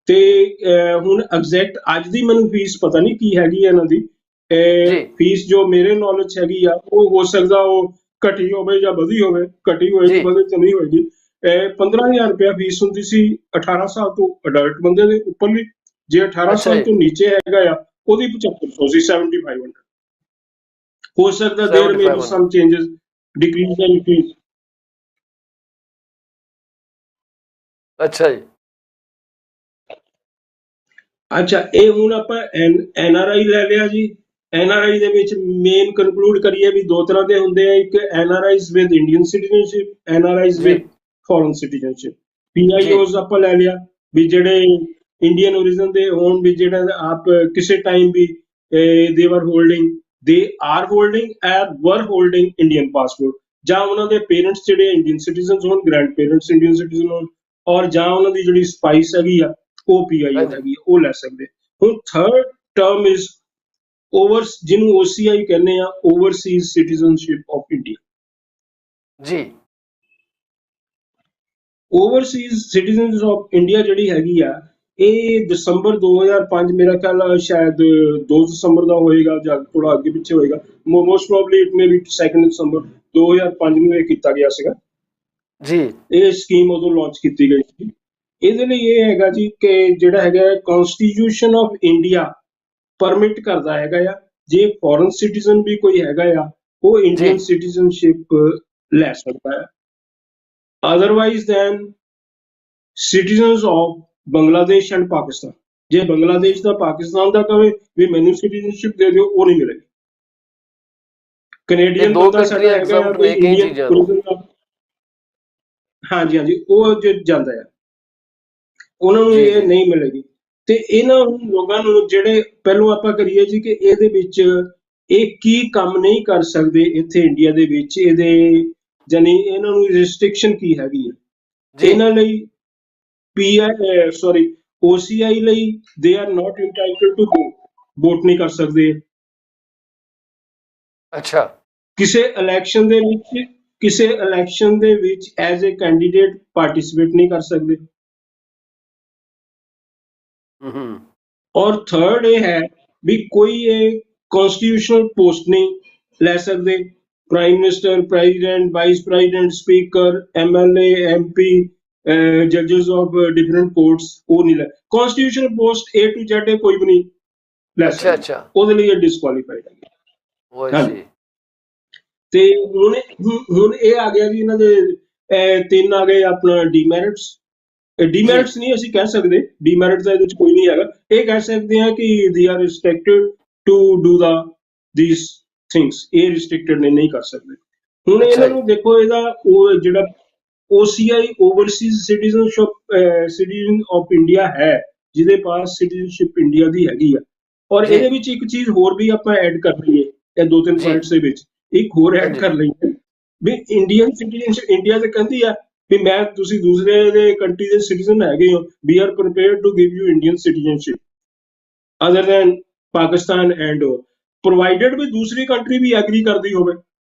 ਤੇ ਹੁਣ ਐਗਜ਼ੈਕਟ ਅੱਜ ਦੀ ਮੈਨੂੰ ਫੀਸ ਪਤਾ ਨਹੀਂ ਕੀ ਹੈਗੀ ਇਹਨਾਂ ਦੀ। ਜੀ ਫੀਸ ਜੋ ਮੇਰੇ ਨੌਲੇਜ ਹੈਗੀ ਆ, ਉਹ ਹੋ ਸਕਦਾ ਉਹ ਘਟੀ ਹੋਵੇ ਜਾਂ ਵਧੀ ਹੋਵੇ, ਘਟੀ ਹੋਏ ਜੀ ਤੇ ਵਧੇ ਤਾਂ ਨਹੀਂ ਹੋਏਗੀ। 15,000 ਰੁਪਇਆ ਫੀਸ ਹੁੰਦੀ ਸੀ 18 ਸਾਲ ਤੋਂ ਅਡਲਟ ਬੰਦੇ ਦੇ ਉੱਪਰਲੀ। ਜੇ 18 ਅੱਛਾ ਸਾਲ ਜੀ ਤੋਂ ਨੀਚੇ ਹੈਗਾ ਆ, ਉਹਦੀ 7500 ਸੀ, 7500। ਹੋ ਸਕਦਾ there may be 7500 some changes, decrease and increase. ਅੱਛਾ ਜੀ। ਅੱਛਾ, ਇਹ ਹੁਣ ਆਪਾਂ NRI ਲੈ ਲਿਆ ਜੀ। NRI ਦੇ ਵਿੱਚ ਮੇਨ ਕਨਕਲੂਡ ਕਰੀਏ ਵੀ ਦੋ ਤਰ੍ਹਾਂ ਦੇ ਹੁੰਦੇ ਆ, ਇੱਕ NRIs with Indian citizenship, NRIs ਜੀ ਵਿਦ ਫੋਰਨ ਸਿਟੀਜ਼ਨਸ਼ਿਪ। ਜੀ PIOs ਆਪਾਂ ਲੈ ਲਿਆ ਵੀ ਜਿਹੜੇ ਇੰਡੀਅਨ ਓਰੀਜਨ ਦੇ ਹੋਣ, ਵੀ ਜਿਹੜਾ ਆਪ ਕਿਸੇ ਟਾਈਮ ਵੀ they are holding and were holding Indian passport, ਜਾਂ ਉਹਨਾਂ ਦੇ ਪੇਰੈਂਟਸ ਜਿਹੜੇ ਇੰਡੀਅਨ ਸਿਟੀਜ਼ਨਸ ਹੋਣ, ਗ੍ਰੈਂਡ ਪੇਰੈਂਟਸ ਇੰਡੀਅਨ ਸਿਟੀਜ਼ਨ ਹੋਣ, ਔਰ ਜਾਂ ਉਹਨਾਂ ਦੀ ਜਿਹੜੀ ਸਪਾਈਸ ਹੈਗੀ ਆ ਉਹ PIO ਹਾਂਜੀ ਹੈਗੀ ਆ, ਉਹ ਲੈ ਸਕਦੇ। ਹੁਣ ਥਰਡ ਟਰਮ ਇਜ਼ ਓਵਰ, ਜਿਹਨੂੰ OCI ਕਹਿੰਦੇ ਆ, ਓਵਰਸੀਜ਼ ਸਿਟੀਜ਼ਨਸ਼ਿਪ ਆਫ ਇੰਡੀਆ। ਜੀ ਓਵਰਸੀਜ਼ ਸਿਟੀਜ਼ਨਸ ਆਫ ਇੰਡੀਆ ਜਿਹੜੀ ਹੈਗੀ ਆ, ਇਹ ਦਸੰਬਰ 2005, ਮੇਰਾ ਖਿਆਲ ਸ਼ਾਇਦ 2 ਦਸੰਬਰ ਦਾ ਹੋਏਗਾ ਜਾਂ ਥੋੜਾ ਅੱਗੇ ਪਿੱਛੇ ਹੋਏਗਾ, most probably it may be 2 December 2005 ਨੂੰ ਇਹ ਕੀਤਾ ਗਿਆ ਸੀਗਾ। ਜੀ ਇਹ ਸਕੀਮ ਉਦੋਂ ਲਾਂਚ ਕੀਤੀ ਗਈ ਸੀ। ਇਹਦੇ ਲਈ ਇਹ ਹੈਗਾ ਜੀ ਕਿ ਜਿਹੜਾ ਹੈਗਾ ਕਨਸਟੀਟਿਊਸ਼ਨ ਆਫ ਇੰਡੀਆ ਪਰਮਿਟ ਕਰਦਾ ਹੈਗਾ ਆ, ਜੇ ਫੋਰਨ ਸਿਟੀਜ਼ਨ ਵੀ ਕੋਈ ਹੈਗਾ ਆ, ਉਹ ਜੀ ਇੰਡੀਅਨ ਸਿਟੀਜ਼ਨਸ਼ਿਪ ਲੈ ਸਕਦਾ ਹੈ। Otherwise than citizens of Bangladesh and Pakistan, ਜੇ ਬੰਗਲਾਦੇਸ਼ ਦਾ ਪਾਕਿਸਤਾਨ ਦਾ ਕਵੇ ਵੀ ਮੈਨੂੰ ਸਿਟੀਜ਼ਨਸ਼ਿਪ ਦੇ ਦਿਓ, ਉਹ ਨਹੀਂ ਮਿਲੇਗੀ। ਇਹ ਕੈਨੇਡੀਅਨ ਦੋ ਬੰਦਾ ਸਾਡਾ ਕੰਟਰੀਆਂ ਹੈਗਾ ਆ ਐਗਜ਼ੈਂਪਟ ਕੋਈ ਨੇ ਕਈ ਇੰਡੀਅਨ ਚੀਜ਼ਾਂ ਤੋਂ। ਓਰੀਜਨ ਦਾ, ਹਾਂਜੀ ਹਾਂਜੀ, ਉਹ ਜੇ ਜਾਂਦਾ ਆ, ਉਹਨਾਂ ਨੂੰ ਜੀ ਇਹ ਜੀ ਨਹੀਂ ਮਿਲੇਗੀ। ਤੇ ਇਹਨਾਂ ਲੋਕਾਂ ਨੂੰ ਜਿਹੜੇ ਪਹਿਲੋਂ ਆਪਾਂ ਕਰੀਏ ਜੀ ਕਿ ਇਹਦੇ ਵਿੱਚ ਇਹ ਕੀ ਕੰਮ ਨਹੀਂ ਕਰ ਸਕਦੇ ਇੱਥੇ ਇੰਡੀਆ ਦੇ ਵਿੱਚ, ਇਹਦੇ ਜਾਨੀ ਇਹਨਾਂ ਨੂੰ ਰਿਸਟ੍ਰਿਕਸ਼ਨ ਕੀ ਹੈਗੀ ਹੈ ਜੀ ਇਹਨਾਂ ਲਈ। OCI ਲਈ they are not entitled to vote ਨਹੀਂ ਕਰ ਸਕਦੇ। ਅੱਛਾ ਕਿਸੇ ਇਲੈਕਸ਼ਨ ਦੇ ਵਿੱਚ ਐਜ਼ ਏ ਕੈਂਡੀਡੇਟ ਪਾਰਟਿਸਿਪੇਟ ਨਹੀਂ ਕਰ ਸਕਦੇ। ਹੂੰ ਔਰ ਥਰਡ ਇਹ ਹੈ ਵੀ ਕੋਈ ਇਹ ਕਨਸਟੀਟਿਊਸ਼ਨਲ ਪੋਸਟ ਨਹੀਂ ਲੈ ਸਕਦੇ। Prime minister, president, vice president, speaker, MLA, MP, ਜੱਜਸ ਆਫ ਡਿਫਰੈਂਟ ਕੋਰਟਸ, ਉਹ ਨਹੀਂ ਲੈ। Constitutional post A to Z ਕੋਈ ਵੀ ਨਹੀਂ ਲੈ ਅੱਛਾ ਸਕਦਾ, ਅੱਛਾ ਉਹਦੇ ਲਈ ਇਹ ਡਿਸਕੁਆਲੀਫਾਈਡ ਹੈ। ਉਹ ਹਾਂਜੀ, ਸੀ ਤੇ ਹੁਣ ਇਹ ਆ ਗਿਆ ਜੀ ਇਹਨਾਂ ਦੇ ਤਿੰਨ ਆ ਗਏ ਆਪਣਾ ਡੀਮੈਰਿਟਸ। ਜੀ ਡੀਮੈਰਿਟਸ ਨਹੀਂ ਅਸੀਂ ਕਹਿ ਸਕਦੇ, ਡੀਮੈਰਿਟਸ ਦਾ ਇਹਦੇ ਵਿੱਚ ਕੋਈ ਨਹੀਂ ਹੈਗਾ। ਇਹ ਕਹਿ ਸਕਦੇ ਹਾਂ ਕਿ they are restricted to do these things, ਇਹ ਰਿਸਟ੍ਰਿਕਟਡ ਨਹੀਂ ਕਰ ਸਕਦੇ। ਹੁਣ ਅੱਛਾ ਇਹਨਾਂ ਜੀ ਨੂੰ ਦੇਖੋ, ਇਹਦਾ ਉਹ ਜਿਹੜਾ OCI Overseas citizen of India ਹੈ, ਜਿਹਦੇ ਪਾਸ ਸਿਟੀਜ਼ਨਸ਼ਿਪ ਇੰਡੀਆ ਦੀ ਹੈਗੀ ਆ। ਔਰ ਜੀ ਇਹਦੇ ਵਿੱਚ ਇੱਕ ਚੀਜ਼ ਹੋਰ ਵੀ ਆਪਾਂ ਐਡ ਕਰ ਲਈਏ, ਇਹ ਦੋ ਤਿੰਨ ਜੀ ਪੁਆਇੰਟਸ ਦੇ ਵਿੱਚ ਇੱਕ ਹੋਰ ਐਡ ਹਾਂਜੀ ਕਰ ਲਈਏ ਵੀ ਇੰਡੀਅਨ ਸਿਟੀਜ਼ਨਸ਼ਿਪ ਇੰਡੀਆ ਤੇ ਕਹਿੰਦੀ ਆ ਵੀ ਮੈਂ, ਤੁਸੀਂ ਦੂਸਰੇ ਦੇ ਕੰਟਰੀ ਦੇ ਸਿਟੀਜ਼ਨ ਹੈਗੇ ਹੋ, we are prepared to give you Indian citizenship other than Pakistan and provided ਵੀ ਦੂਸਰੀ ਕੰਟਰੀ ਵੀ ਐਗਰੀ ਕਰਦੀ ਹੋਵੇ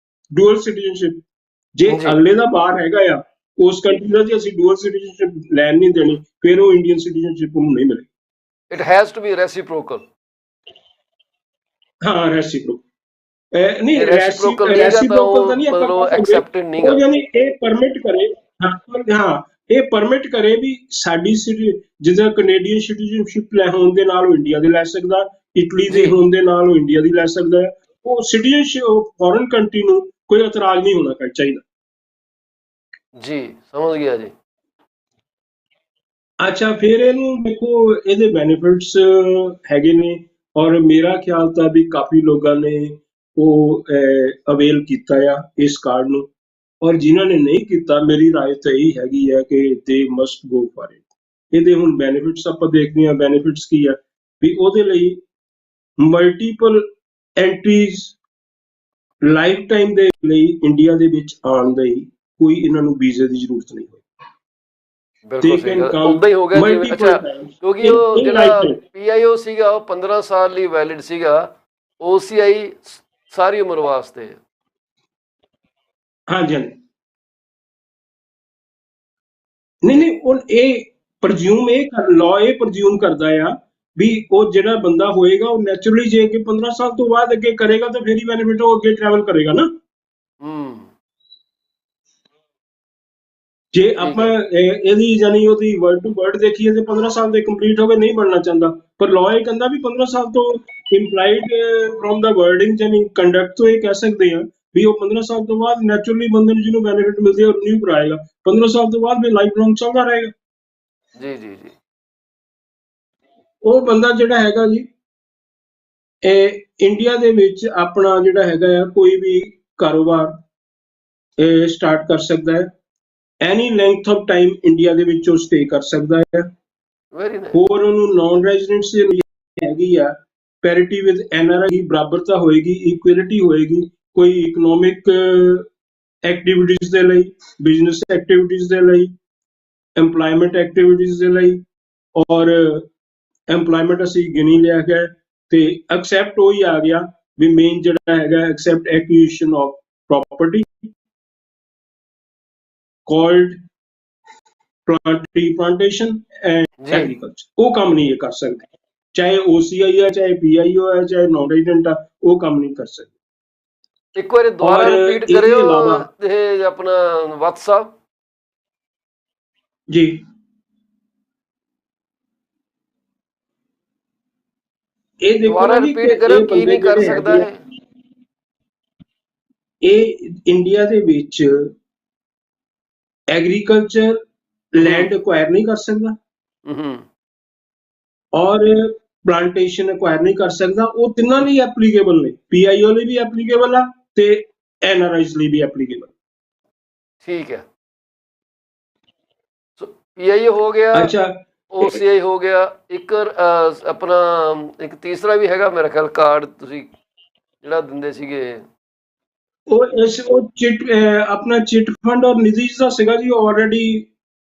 ਡੂਅਲ ਸਿਟੀਜ਼ਨਸ਼ਿਪ। ਜੇ ਜੀ ਅਗਲੇ ਦਾ ਬਾਹਰ ਹੈਗਾ ਆ ਉਸ ਕੰਟਰੀ ਦਾ, ਜੇ ਅਸੀਂ ਡੂਅਲ ਸਿਟੀਜ਼ਨਸ਼ਿਪ ਲੈਣ ਨਹੀਂ ਦੇਣੀ, ਫਿਰ ਉਹ ਇੰਡੀਅਨ ਸਿਟੀਜ਼ਨਸ਼ਿਪ ਨੂੰ ਨਹੀਂ ਮਿਲੇਗੀ। It has to be reciprocal. ਹਾਂ, ਰੈਸੀਪ੍ਰੋਕਲ ਨਹੀਂ, ਜੇ ਰੈਸੀਪ੍ਰੋਕਲ ਨਹੀਂਗਾ ਤਾਂ ਰੈਸੀਪ੍ਰੋਕਲ ਤਾਂ ਉਹ ਨਹੀਂ ਆਪਾਂ ਮਤਲਬ ਕਹਿ ਸਕਦੇ। ਐਕਸੈਪਟਡ ਨਹੀਂਗਾ। ਉਹ ਯਾਨੀ ਇਹ ਪਰਮਿਟ ਕਰੇ, ਹਾਂ ਇਹ ਪਰਮਿਟ ਕਰੇ ਵੀ ਸਾਡੀ ਜਿੱਦਾਂ ਕੈਨੇਡੀਅਨ ਸਿਟੀਜ਼ਨਸ਼ਿਪ ਲੈ ਹੋਣ ਦੇ ਨਾਲ ਉਹ ਇੰਡੀਆ ਦੇ ਲੈ ਸਕਦਾ, ਇਟਲੀ ਦੇ ਜੀ ਹੋਣ ਦੇ ਨਾਲ ਉਹ ਇੰਡੀਆ ਦੀ ਲੈ ਸਕਦਾ ਹੈ। ਉਹ ਸਿਟੀਜ਼ਨਸ਼ਿਪ ਫੋਰਨ ਕੰਟਰੀ ਨੂੰ ਕੋਈ ਇਤਰਾਜ਼ ਨਹੀਂ ਹੋਣਾ ਚਾਹੀਦਾ। ਜੀ ਸਮਝ ਗਿਆ ਜੀ। ਅੱਛਾ, ਫਿਰ ਇਹਨੂੰ ਦੇਖੋ, ਇਹਦੇ ਬੈਨੀਫਿਟਸ ਹੈਗੇ ਨੇ, ਔਰ ਮੇਰਾ ਖਿਆਲ ਤਾਂ ਵੀ ਕਾਫੀ ਲੋਕਾਂ ਨੇ ਉਹ ਅਵੇਲ ਕੀਤਾ ਆ ਇਸ ਕਾਰਡ ਨੂੰ, ਔਰ ਜਿਨ੍ਹਾਂ ਨੇ ਨਹੀਂ ਕੀਤਾ, ਮੇਰੀ ਰਾਏ ਤਾਂ ਇਹੀ ਹੈਗੀ ਹੈ ਕਿ ਦੇ ਮਸਟ ਗੋ ਫਾਰ ਇਟ। ਇਹਦੇ ਹੁਣ ਬੈਨੀਫਿਟਸ ਆਪਾਂ ਦੇਖਦੇ ਹਾਂ। ਬੈਨੀਫਿਟਸ ਕੀ ਆ ਵੀ ਉਹਦੇ ਲਈ ਮਲਟੀਪਲ ਐਂਟਰੀਜ਼ ਲਾਈਫ ਟਾਈਮ ਦੇ ਲਈ ਇੰਡੀਆ ਦੇ ਵਿੱਚ ਆਉਣ ਲਈ ਕੋਈ ਇਹਨਾਂ ਨੂੰ ਵੀਜ਼ੇ ਦੀ ਜ਼ਰੂਰਤ ਨਹੀਂ ਹੋਈ। ਬਿਲਕੁਲ they ਸਹੀ can ਗੱਲ, come ਉਦਾਂ ਹੀ ਹੋ ਗਿਆ ਜਿਵੇਂ multiple ਅੱਛਾ, times ਕਿਉਂਕਿ ਉਹ in ਜਿਹੜਾ lifetime। PIO ਸੀਗਾ ਉਹ 15 ਸਾਲ ਲਈ ਵੈਲਿਡ ਸੀਗਾ, OCI ਸਾਰੀ ਉਮਰ ਵਾਸਤੇ ਹੈ। ਹਾਂਜੀ ਹਾਂਜੀ, ਨਹੀਂ ਜੀ ਨਹੀਂ, ਉਹ ਇਹ ਪ੍ਰਜ਼ਿਊਮ, ਇਹ ਲਾਅ ਇਹ ਪ੍ਰਜ਼ਿਊਮ ਕਰਦਾ ਆ ਵੀ ਉਹ ਜਿਹੜਾ ਬੰਦਾ ਹੋਏਗਾ ਉਹ ਨੈਚੁਰਲੀ ਜੇ ਕਿ 15 ਸਾਲ ਤੋਂ ਬਾਅਦ ਅੱਗੇ ਕਰੇਗਾ ਤਾਂ ਫਿਰ ਹੀ ਬੈਨੀਫਿਟ ਉਹ ਅੱਗੇ ਟਰੈਵਲ ਕਰੇਗਾ ਨਾ। ਹੂੰ ਜੇ ਠੀਕ ਆਪਾਂ ਹੈ। ਇਹਦੀ ਯਾਨੀ ਉਹਦੀ ਵਰਡ ਟੂ ਵਰਡ ਦੇਖੀਏ ਤੇ 15 ਸਾਲ ਦੇ ਕੰਪਲੀਟ ਹੋ ਕੇ ਨਹੀਂ ਬਣਨਾ ਚਾਹੁੰਦਾ, ਪਰ ਲਾਅ ਇਹ ਕਹਿੰਦਾ ਵੀ 15 ਸਾਲ ਤੋਂ ਇੰਪਲਾਈਡ ਫਰੋਮ ਦਾ ਵਰਡਿੰਗ ਯਾਨੀ ਕੰਡਕਟ ਤੋਂ ਇਹ ਕਹਿ ਸਕਦੇ ਆ ਵੀ ਉਹ 15 ਸਾਲ ਤੋਂ ਬਾਅਦ ਨੈਚੁਰਲੀ ਬੰਦੇ ਨੂੰ ਜਿਹਨੂੰ ਬੈਨੀਫਿਟ ਮਿਲਦੀ ਹੈ ਉਹ ਰਿਨਿਊ ਕਰਾਏਗਾ, 15 ਸਾਲ ਤੋਂ ਬਾਅਦ ਵੀ ਲਾਈਫ ਲੌਂਗ ਚੱਲਦਾ ਰਹੇਗਾ। ਜੀ ਜੀ ਜੀ ਉਹ ਬੰਦਾ ਜਿਹੜਾ ਹੈਗਾ ਜੀ, ਇਹ ਇੰਡੀਆ ਦੇ ਵਿੱਚ ਆਪਣਾ ਜਿਹੜਾ ਹੈਗਾ ਆ ਕੋਈ ਵੀ ਕਾਰੋਬਾਰ ਸਟਾਰਟ ਕਰ ਸਕਦਾ ਹੈ, ਐਨੀ ਲੈਂਥ ਆਫ ਟਾਈਮ ਇੰਡੀਆ ਦੇ ਵਿੱਚ ਉਹ ਸਟੇ ਕਰ ਸਕਦਾ ਹੈ। Very nice. ਹੋਰ ਉਹਨੂੰ ਨੌਨ ਰੈਜ਼ੀਡੈਂਟਸ ਦੀ ਹੈਗੀ ਆ, ਪੈਰਿਟੀ ਵਿਦ NRI ਬਰਾਬਰਤਾ ਹੋਏਗੀ, ਇਕੁਐਲਿਟੀ ਹੋਏਗੀ, ਕੋਈ ਇਕਨੋਮਿਕ ਐਕਟੀਵਿਟੀਜ਼ ਦੇ ਲਈ, ਬਿਜ਼ਨਸ ਐਕਟੀਵਿਟੀਜ਼ ਦੇ ਲਈ, ਐਮਪਲਾਇਮੈਂਟ ਐਕਟੀਵਿਟੀਜ਼ ਦੇ ਲਈ, ਔਰ ਐਮਪਲਾਇਮੈਂਟ ਅਸੀਂ ਗਿਣੀ ਲਿਆ ਗਿਆ ਤੇ ਐਕਸੈਪਟ ਉਹੀ ਆ ਗਿਆ ਵੀ ਮੇਨ ਜਿਹੜਾ ਹੈਗਾ except acquisition of property called plantation and ਜੀ agriculture, ਉਹ ਕੰਮ ਨਹੀਂ ਇਹ ਕਰ ਸਕਦੇ, ਚਾਹੇ OCI ਆ, ਚਾਹੇ PIO ਹੈ, ਚਾਹੇ ਨੌਨ ਰੈਜ਼ੀਡੈਂਟ ਆ, ਉਹ ਕੰਮ ਨਹੀਂ ਕਰ ਸਕਦੇ। ਇੱਕ ਵਾਰੀ ਦੁਬਾਰਾ ਔਰ ਰਿਪੀਟ ਇਹਦੇ ਕਰਿਓ ਇਲਾਵਾ ਇਹ ਆਪਣਾ ਵਤਸ ਸਾਹਿਬ। ਜੀ, ਇਹ ਦੇਖੋ ਦੁਬਾਰਾ ਨਾ ਜੀ ਕਿ ਰਿਪੀਟ ਕਰਿਓ ਇਹ ਕੀ ਬੰਦੇ ਨਹੀਂ ਕਰ ਜਿਹੜੇ ਸਕਦਾ ਹੈਗੇ ਆ, ਇਹ। ਇਹ ਇੰਡੀਆ ਦੇ ਵਿੱਚ ਐਗਰੀਕਲਚਰ ਲੈਂਡ ਅਕਵਾਇਰ ਨਹੀਂ ਕਰ ਸਕਦਾ ਹੂੰ ਔਰ ਪਲਾਂਟੇਸ਼ਨ ਅਕਵਾਇਰ ਨਹੀਂ ਕਰ ਸਕਦਾ। ਉਹ ਤਿੰਨਾਂ ਲਈ ਐਪਲੀਕੇਬਲ ਨੇ, PIO ਲਈ ਵੀ ਐਪਲੀਕੇਬਲ ਆ ਤੇ NRIs ਲਈ ਵੀ ਐਪਲੀਕੇਬਲ। ਠੀਕ ਹੈ। ਸੋ PIO ਹੋ ਗਿਆ, ਅੱਛਾ, OCI ਹੋ ਗਿਆ, ਇੱਕ ਆਪਣਾ ਇੱਕ ਤੀਸਰਾ ਵੀ ਹੈਗਾ ਮੇਰਾ ਖਿਆਲ ਕਾਰਡ ਤੁਸੀਂ ਜਿਹੜਾ ਦਿੰਦੇ ਸੀਗੇ। ਉਹ ਚਿੱਟ ਆਪਣਾ ਚਿੱਟ ਫੰਡ ਔਰ ਨਿਧੀਜ ਦਾ ਸੀਗਾ ਜੀ, ਆਲਰੇਡੀ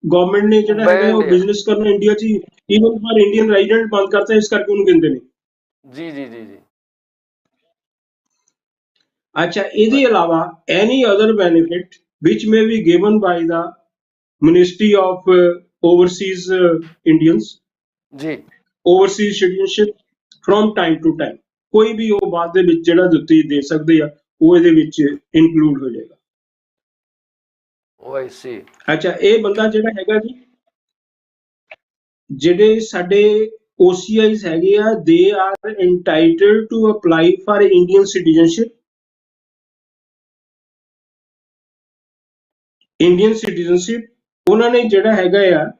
ਗਵਰਨਮੈਂਟ ਨੇ ਜਿਹੜਾ ਹੈਗਾ ਬੈਂਡ ਉਹ ਆ। ਬਿਜ਼ਨਸ ਕਰਨਾ ਇੰਡੀਆ 'ਚ ਈਵਨ ਫॉर ਇੰਡੀਅਨ ਰੈਜ਼ੀਡੈਂਟ ਬੰਦ ਕਰਤਾ, ਇਸ ਕਰਕੇ ਉਹਨੂੰ ਕਹਿੰਦੇ ਨੇ। ਜੀ ਜੀ ਜੀ ਜੀ ਅੱਛਾ, ਇਹਦੇ ਇਲਾਵਾ any other benefit which may be given by the ministry of overseas Indians, ਜੀ overseas citizenship from time to time, ਕੋਈ ਵੀ ਉਹ ਬਾਅਦ ਦੇ ਵਿੱਚ ਜਿਹੜਾ ਦਿੱਤੀ ਦੇ ਸਕਦੇ ਆ ਉਹ ਇਹਦੇ ਵਿੱਚ ਇਨਕਲੂਡ ਹੋ ਜਾਏਗਾ। ਉਹ ਆਈ ਸੀ। ਅੱਛਾ, ਇਹ ਬੰਦਾ ਜਿਹੜਾ ਹੈਗਾ ਜੀ, ਜਿਹੜੇ ਸਾਡੇ OCIs ਹੈਗੇ ਆ, they are entitled to apply for Indian citizenship. Indian citizenship ਉਹਨਾਂ ਨੇ ਜਿਹੜਾ ਹੈਗਾ ਆ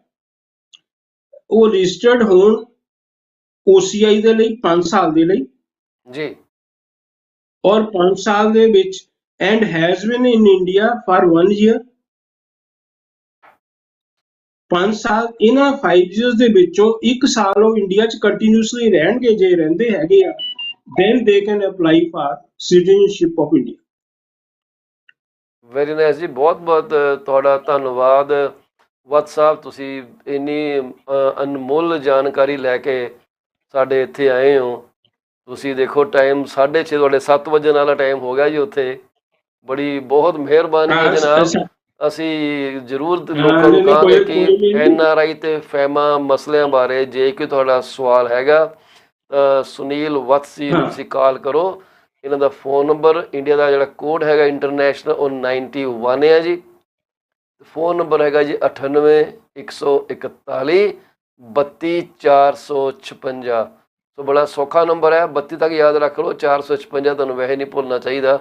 ਉਹ ਰਜਿਸਟਰਡ ਹੋਣ OCI ਦੇ ਲਈ 5 ਸਾਲ ਦੇ ਲਈ, ਜੀ ਔਰ 5 ਸਾਲ ਦੇ ਵਿੱਚ and has been in India for 1 year। 5 ਸਾਲ, ਇਹਨਾਂ 5 years ਦੇ ਵਿੱਚੋਂ 1 ਸਾਲ ਉਹ ਇੰਡੀਆ 'ਚ ਕੰਟੀਨਿਊਸਲੀ ਰਹਿਣਗੇ, ਜੇ ਰਹਿੰਦੇ ਹੈਗੇ ਆ then they can apply for citizenship of India। Very nice ਜੀ, ਬਹੁਤ ਬਹੁਤ ਤੁਹਾਡਾ ਧੰਨਵਾਦ ਵਤਸ ਸਾਹਿਬ, ਤੁਸੀਂ ਇੰਨੀ ਅਨਮੁੱਲ ਜਾਣਕਾਰੀ ਲੈ ਕੇ ਸਾਡੇ ਇੱਥੇ ਆਏ ਹੋ। ਤੁਸੀਂ ਦੇਖੋ ਟਾਈਮ 6:30, ਤੁਹਾਡੇ 7 ਵਜੇ ਵਾਲਾ ਟਾਈਮ ਹੋ ਗਿਆ ਜੀ ਉੱਥੇ। ਬੜੀ ਬਹੁਤ ਮਿਹਰਬਾਨੀ ਹੈ ਜਨਾਬ। ਅਸੀਂ ਜ਼ਰੂਰ ਲੋਕਾਂ ਨੂੰ ਕਹਾਂਗੇ ਕਿ NRI ਤੇ ਫੈਮਾ ਮਸਲਿਆਂ ਬਾਰੇ ਜੇ ਕੋਈ ਤੁਹਾਡਾ ਸਵਾਲ ਹੈਗਾ ਤਾਂ ਸੁਨੀਲ ਵਤਸ ਜੀ ਨੂੰ ਤੁਸੀਂ ਕਾਲ ਕਰੋ। ਇਹਨਾਂ ਦਾ ਫੋਨ ਨੰਬਰ, ਇੰਡੀਆ ਦਾ ਜਿਹੜਾ ਕੋਡ ਹੈਗਾ ਇੰਟਰਨੈਸ਼ਨਲ, ਉਹ 91 ਹੈ ਜੀ। ਫੋਨ ਨੰਬਰ ਹੈਗਾ ਜੀ 98 141 32 456। ਸੋ ਬੜਾ ਸੌਖਾ ਨੰਬਰ ਹੈ, 32 ਤੱਕ ਯਾਦ ਰੱਖ ਲਓ, 456 ਤੁਹਾਨੂੰ ਵੈਸੇ ਨਹੀਂ ਭੁੱਲਣਾ ਚਾਹੀਦਾ।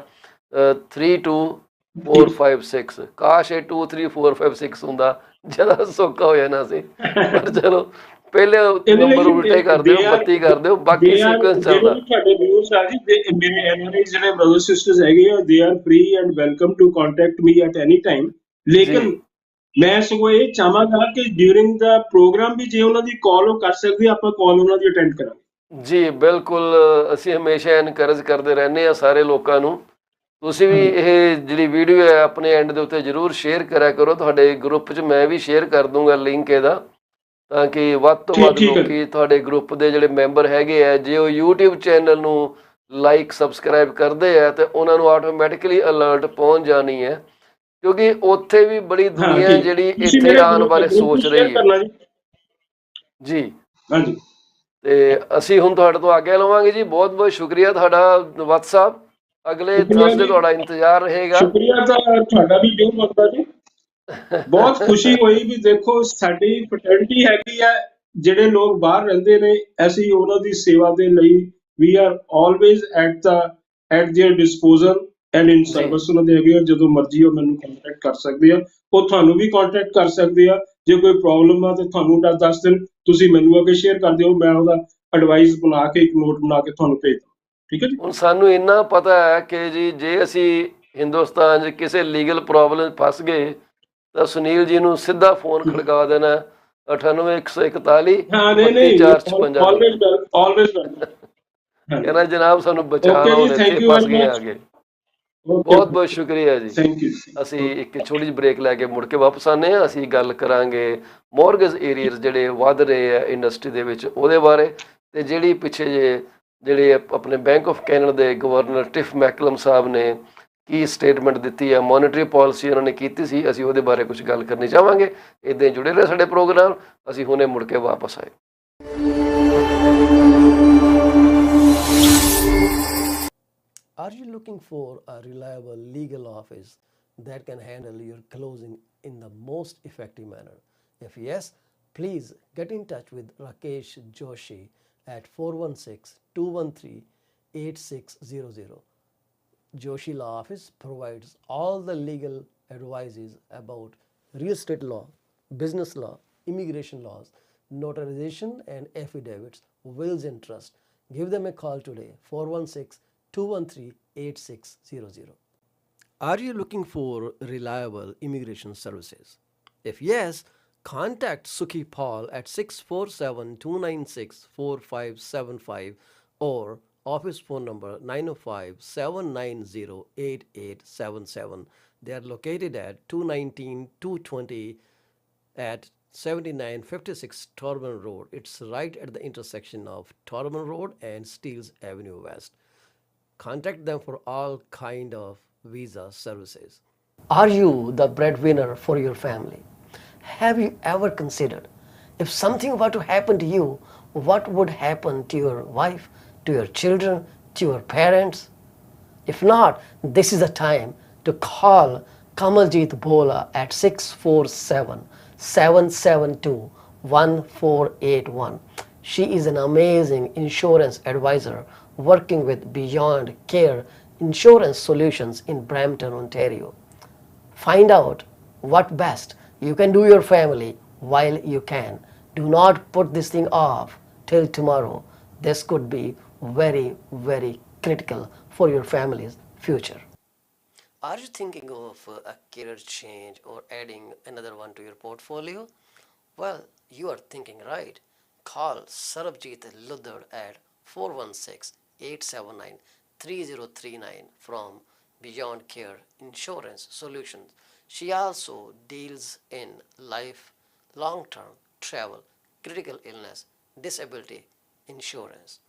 32456। ਕਾਸ਼ ਇਹ 23456 ਹੁੰਦਾ, ਜ਼ਿਆਦਾ ਸੌਖਾ ਹੋ ਜਾਣਾ ਸੀ, ਪਰ ਚਲੋ ਪਹਿਲੇ ਨੰਬਰ ਉਲਟੇ ਕਰ ਦਿਓ, 32 ਕਰ ਦਿਓ, ਬਾਕੀ ਸੀਕੁਐਂਸ ਚੱਲਦਾ। ਤੁਹਾਡੇ ਵਿਊਅਰਸ ਆ ਜੀ, ਮੇਰੇ NRIs ਜਿਹੜੇ ਬ੍ਰਦਰ ਸਿਸਟਰਸ ਹੈਗੇ ਆ, they are free and welcome to contact me at any time. ਲੇਕਿਨ ਮੈਂ ਸਗੋਂ ਇਹ ਚਾਹਾਂਗਾ ਕਿ ਡਿਊਰਿੰਗ ਦਾ ਪ੍ਰੋਗਰਾਮ ਵੀ ਜੇ ਉਹਨਾਂ ਦੀ ਕਾਲ ਉਹ ਕਰ ਸਕਦੇ, ਆਪਾਂ ਕਾਲ ਉਹਨਾਂ ਦੀ ਅਟੈਂਡ ਕਰਾਂਗੇ। ਜੀ ਬਿਲਕੁਲ, ਅਸੀਂ ਹਮੇਸ਼ਾ ਐਨਕਰੇਜ ਕਰਦੇ ਰਹਿੰਦੇ ਹਾਂ ਸਾਰੇ ਲੋਕਾਂ ਨੂੰ ਤੁਸੀਂ ਵੀ ਇਹ ਜਿਹੜੀ ਵੀਡੀਓ ਹੈ ਆਪਣੇ ਐਂਡ ਦੇ ਉੱਤੇ ਜ਼ਰੂਰ ਸ਼ੇਅਰ ਕਰਿਆ ਕਰੋ। ਤੁਹਾਡੇ ਗਰੁੱਪ 'ਚ ਮੈਂ ਵੀ ਸ਼ੇਅਰ ਕਰ ਦੂੰਗਾ ਲਿੰਕ ਇਹਦਾ, ਤਾਂ ਕਿ ਵੱਧ ਤੋਂ ਵੱਧ ਠੀਕ ਹੈ ਲੋਕੀ ਤੁਹਾਡੇ ਗਰੁੱਪ ਦੇ ਜਿਹੜੇ ਮੈਂਬਰ ਹੈਗੇ ਆ, ਜੇ ਉਹ YouTube ਚੈਨਲ ਨੂੰ ਲਾਈਕ ਸਬਸਕ੍ਰਾਈਬ ਕਰਦੇ ਆ ਤੇ ਉਹਨਾਂ ਨੂੰ ਆਟੋਮੈਟਿਕਲੀ ਅਲਰਟ ਪਹੁੰਚ ਜਾਣੀ ਹੈ, ਕਿਉਂਕਿ ਉੱਥੇ ਵੀ ਬੜੀ ਹਾਂ ਦੁਨੀਆ ਠੀਕ ਜਿਹੜੀ ਤੁਸੀਂ ਇੱਥੇ ਮੇਰੇ ਆਉਣ ਬਾਰੇ ਗਰੁੱਪ ਨੂੰ ਸੋਚ ਸ਼ੇਅਰ ਰਹੀ ਹੈ ਕਰਨਾ ਜੀ। ਜੀ। ਹਾਂਜੀ ਤੇ ਅਸੀਂ ਹੁਣ ਤੁਹਾਡੇ ਤੋਂ ਆਗਿਆ ਲਵਾਂਗੇ ਜੀ। ਬਹੁਤ ਬਹੁਤ ਸ਼ੁਕਰੀਆ ਤੁਹਾਡਾ ਵਤ ਸਾਹਿਬ। ਅਗਲੇ ਸ਼ੁਕਰੀਆ ਥਰਸਡੇ ਜੀ, ਤੁਹਾਡਾ ਇੰਤਜ਼ਾਰ ਰਹੇਗਾ। ਸ਼ੁਕਰੀਆ ਤਾਂ ਤੁਹਾਡਾ ਵੀ ਜੋ ਮੰਗਦਾ ਜੀ। ਬਹੁਤ ਖੁਸ਼ੀ ਹੋਈ ਵੀ ਦੇਖੋ ਸਾਡੀ ਫਰਟਰਨਿਟੀ ਹੈਗੀ ਹੈ, ਜਿਹੜੇ ਲੋਕ ਬਾਹਰ ਰਹਿੰਦੇ ਨੇ ਅਸੀਂ ਉਹਨਾਂ ਦੀ ਸੇਵਾ ਦੇ ਲਈ we are always at their disposal and in ਜੀ, ਸਰਵਿਸ ਉਹਨਾਂ ਦੇ ਹੈਗੇ ਆ। ਜਦੋਂ ਮਰਜ਼ੀ ਉਹ ਮੈਨੂੰ ਕੰਟੈਕਟ ਕਰ ਸਕਦੇ ਆ, ਉਹ ਤੁਹਾਨੂੰ ਵੀ ਕੰਟੈਕਟ ਕਰ ਸਕਦੇ ਆ। ਜੇ ਕੋਈ ਪ੍ਰੋਬਲਮ ਆ ਤੇ ਤੁਹਾਨੂੰ ਦੱਸ ਦੇਣ, ਤੁਸੀਂ ਮੈਨੂੰ ਅੱਗੇ ਸ਼ੇਅਰ ਕਰ ਦਿਓ, ਮੈਂ ਉਹਦਾ ਐਡਵਾਈਸ ਬਣਾ ਕੇ ਇੱਕ ਨੋਟ ਬਣਾ ਕੇ ਤੁਹਾਨੂੰ ਭੇਜ ਦਵਾਂ। ਠੀਕ ਹੈ ਜੀ। ਹੁਣ ਸਾਨੂੰ ਇੰਨਾ ਪਤਾ ਹੈ ਕਿ ਜੀ ਜੇ ਅਸੀਂ ਹਿੰਦੁਸਤਾਨ 'ਚ ਕਿਸੇ ਲੀਗਲ ਪ੍ਰੋਬਲਮ 'ਚ ਫਸ ਗਏ ਤਾਂ ਸੁਨੀਲ ਜੀ ਨੂੰ ਸਿੱਧਾ ਫੋਨ ਖੜਕਾ ਦੇਣਾ 98141 ਹਾਂ ਨਹੀਂ ਨਹੀਂ, 32456 ਆਲਵੇਜ਼ ਆਲਵੇਜ਼ ਵੈਲਕਮ। ਹਾਂਜੀ कहना जनाब सानू बचा ਓਕੇ लो, ਜੀ, हम ਥੈਂਕ इत्थे ਯੂ फस ਵੈਰੀ गए ਮਚ। आगे। ਓਕੇ ਬਹੁਤ ਬਹੁਤ ਸ਼ੁਕਰੀਆ ਜੀ। Thank you. ਅਸੀਂ ਇੱਕ ਛੋਟੀ ਜਿਹੀ ਬ੍ਰੇਕ ਲੈ ਕੇ ਮੁੜ ਕੇ ਵਾਪਸ ਆਨੇ ਆ। ਅਸੀਂ ਗੱਲ ਕਰਾਂਗੇ ਮੌਰਗੇਜ ਏਰੀਅਰਸ ਜਿਹੜੇ ਵੱਧ ਰਹੇ ਆ ਇੰਡਸਟਰੀ ਦੇ ਵਿੱਚ ਉਹਦੇ ਬਾਰੇ, ਤੇ ਜਿਹੜੀ ਪਿੱਛੇ ਜਿਹੜੇ ਆਪਣੇ ਬੈਂਕ ਆਫ ਕੈਨੇਡਾ ਦੇ ਗਵਰਨਰ ਟਿਫ ਮੈਕਲਮ ਸਾਹਿਬ ਨੇ ਕੀ ਸਟੇਟਮੈਂਟ ਦਿੱਤੀ ਹੈ, ਮੋਨਿਟਰੀ ਪਾਲਿਸੀ ਉਹਨਾਂ ਨੇ ਕੀਤੀ ਸੀ, ਅਸੀਂ ਉਹਦੇ ਬਾਰੇ ਕੁਝ ਗੱਲ ਕਰਨੀ ਚਾਹਾਂਗੇ। ਇੱਦਾਂ ਜੁੜੇ ਰਹੇ ਸਾਡੇ ਪ੍ਰੋਗਰਾਮ। ਅਸੀਂ ਹੁਣੇ ਮੁੜ ਕੇ ਵਾਪਸ ਆਏ। Are you looking for a reliable legal office that can handle your closing in the most effective manner? If yes, please get in touch with Rakesh Joshi at 416-213-8600. Joshi Law Office provides all the legal advices about real estate law, business law, immigration laws, notarization and affidavits, wills and trust. Give them a call today, 416-213-8600. Are you looking for reliable immigration services? If yes, contact Sukhi Paul at 647-296-4575 or office phone number 905-790-8877. They are located at 219-220 at 7956 Torban Road. It's right at the intersection of Torban Road and Steeles Avenue West. Contact them for all kind of visa services. Are you the breadwinner for your family? Have you ever considered if something were to happen to you, what would happen to your wife, to your children, to your parents? If not, this is the time to call Kamaljeet Bhola at 647-772-1481. She is an amazing insurance advisor working with Beyond Care Insurance Solutions in Brampton, Ontario. Find out what best you can do your family while you can. Do not put this thing off till tomorrow. This could be very, very critical for your family's future. Are you thinking of a career change or adding another one to your portfolio? Well, you are thinking right. Call Sarabjit Luddar at 416-879-3039 from Beyond Care Insurance Solutions. She also deals in life, long-term travel, critical illness, disability insurance.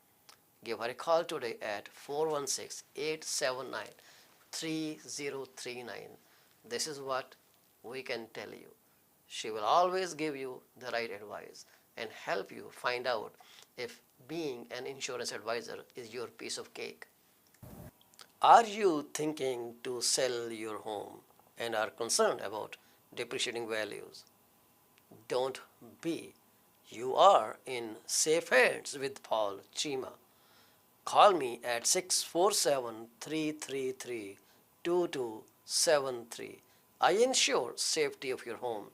Give her a call today at 416-879-3039. This is what we can tell you. She will always give you the right advice and help you find out if being an insurance advisor is your piece of cake. Are you thinking to sell your home and are concerned about depreciating values? Don't be. You are in safe hands with Paul Chima. Call me at 647-333-2273. I ensure safety of your home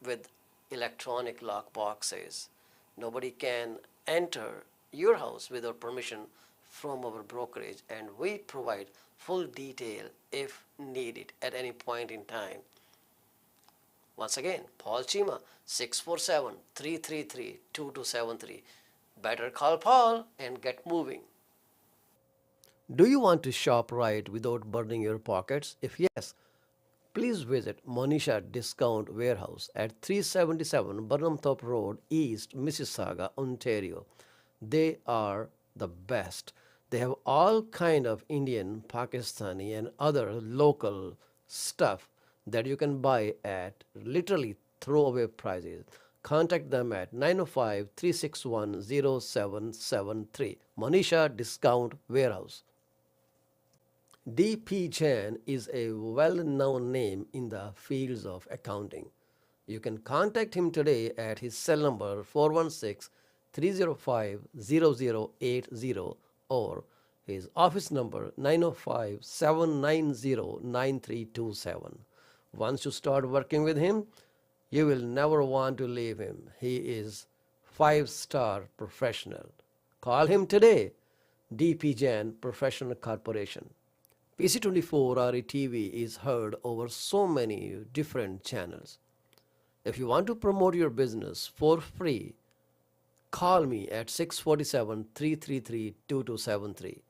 with electronic lock boxes. Nobody can enter your house without permission from our brokerage, and we provide full detail if needed at any point in time. Once again, Paul Chima, 647-333-2273. Better call Paul and get moving. Do you want to shop right without burning your pockets? If yes, please visit Monisha Discount Warehouse at 377 Burnhamthorpe Road, East Mississauga, Ontario. They are the best. They have all kind of Indian, Pakistani and other local stuff that you can buy at literally throwaway prices. Contact them at 905 361 0773. Monisha Discount Warehouse. D.P. Jain is a well-known name in the fields of accounting. You can contact him today at his cell number 416-305-0080 or his office number 905-790-9327. Once you start working with him, you will never want to leave him. He is 5-star professional. Call him today. D.P. Jain Professional Corporation. PC24 RETV is heard over so many different channels. If you want to promote your business for free, call me at 647-333-2273.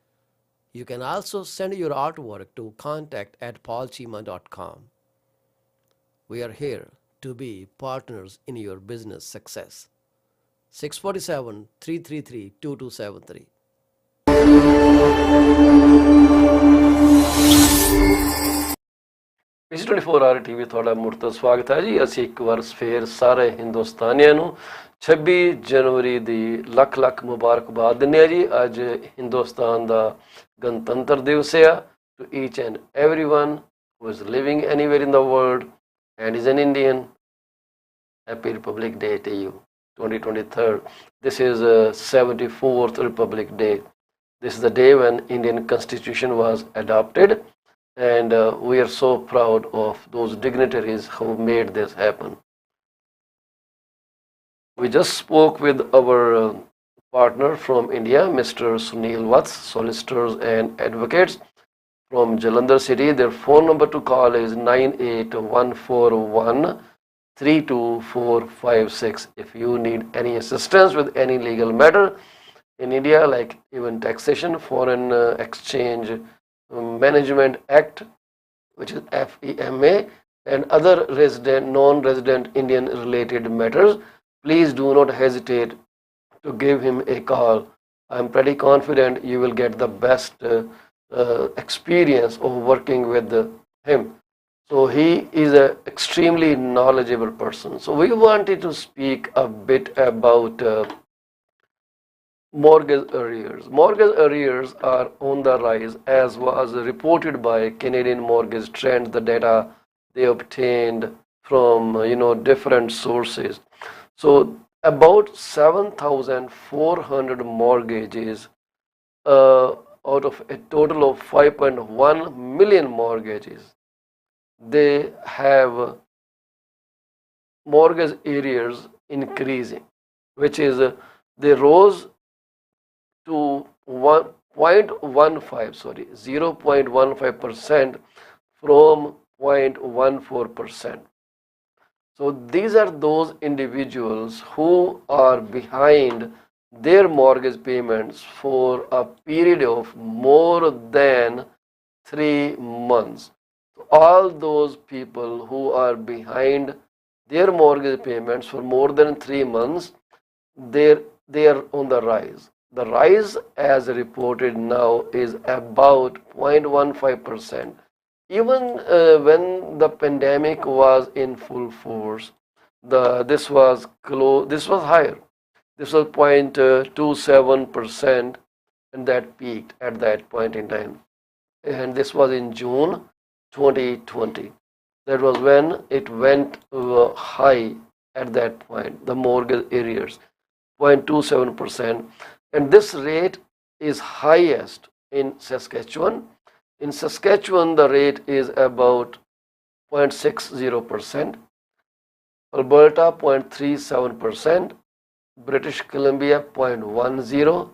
You can also send your artwork to contact@paulchima.com. We are here to be partners in your business success. 647-333-2273. PC24 RTV ਤੁਹਾਡਾ ਮੁੜ ਤੋਂ ਸਵਾਗਤ ਹੈ ਜੀ। ਅਸੀਂ ਇੱਕ ਵਾਰ ਫੇਰ ਸਾਰੇ ਹਿੰਦੁਸਤਾਨੀਆਂ ਨੂੰ 26 ਜਨਵਰੀ ਦੀ ਲੱਖ ਲੱਖ ਮੁਬਾਰਕਬਾਦ ਦਿੰਦੇ ਹਾਂ ਜੀ। ਅੱਜ ਹਿੰਦੁਸਤਾਨ ਦਾ ਗਣਤੰਤਰ ਦਿਵਸ ਆ। To each and everyone who is living anywhere in the world and is an Indian, happy Republic Day to you. 2023. This is 74th Republic Day. This is the day when Indian Constitution was adopted. And we are so proud of those dignitaries who made this happen. We just spoke with our partner from India, Mr. Sunil Vats, Solicitors and Advocates from Jalandhar City. Their phone number to call is 98141-32456. If you need any assistance with any legal matter in India, like even taxation, foreign exchange, Management Act, which is FEMA, and other non-resident Indian related matters, please do not hesitate to give him a call. I'm pretty confident you will get the best experience of working with him. So he is an extremely knowledgeable person. So we wanted to speak a bit about mortgage arrears. Mortgage arrears are on the rise, as was reported by Canadian Mortgage Trends, the data they obtained from different sources. So about 7,400 mortgages out of a total of 5.1 million mortgages, they have mortgage arrears increasing, which is they rose to 0.15% from 0.14%. So these are those individuals who are behind their mortgage payments for a period of more than 3 months. All those people who are behind their mortgage payments for more than 3 months, they are on the rise. The rise, as reported now, is about 0.15%. Even when the pandemic was in full force, this was higher. This was 0.27%, and that peaked at that point in time. And this was in June 2020. That was when it went high at that point, the mortgage arrears, 0.27%. And this rate is highest in Saskatchewan. In Saskatchewan, the rate is about 0.60%, Alberta 0.37%, British Columbia 0.10%,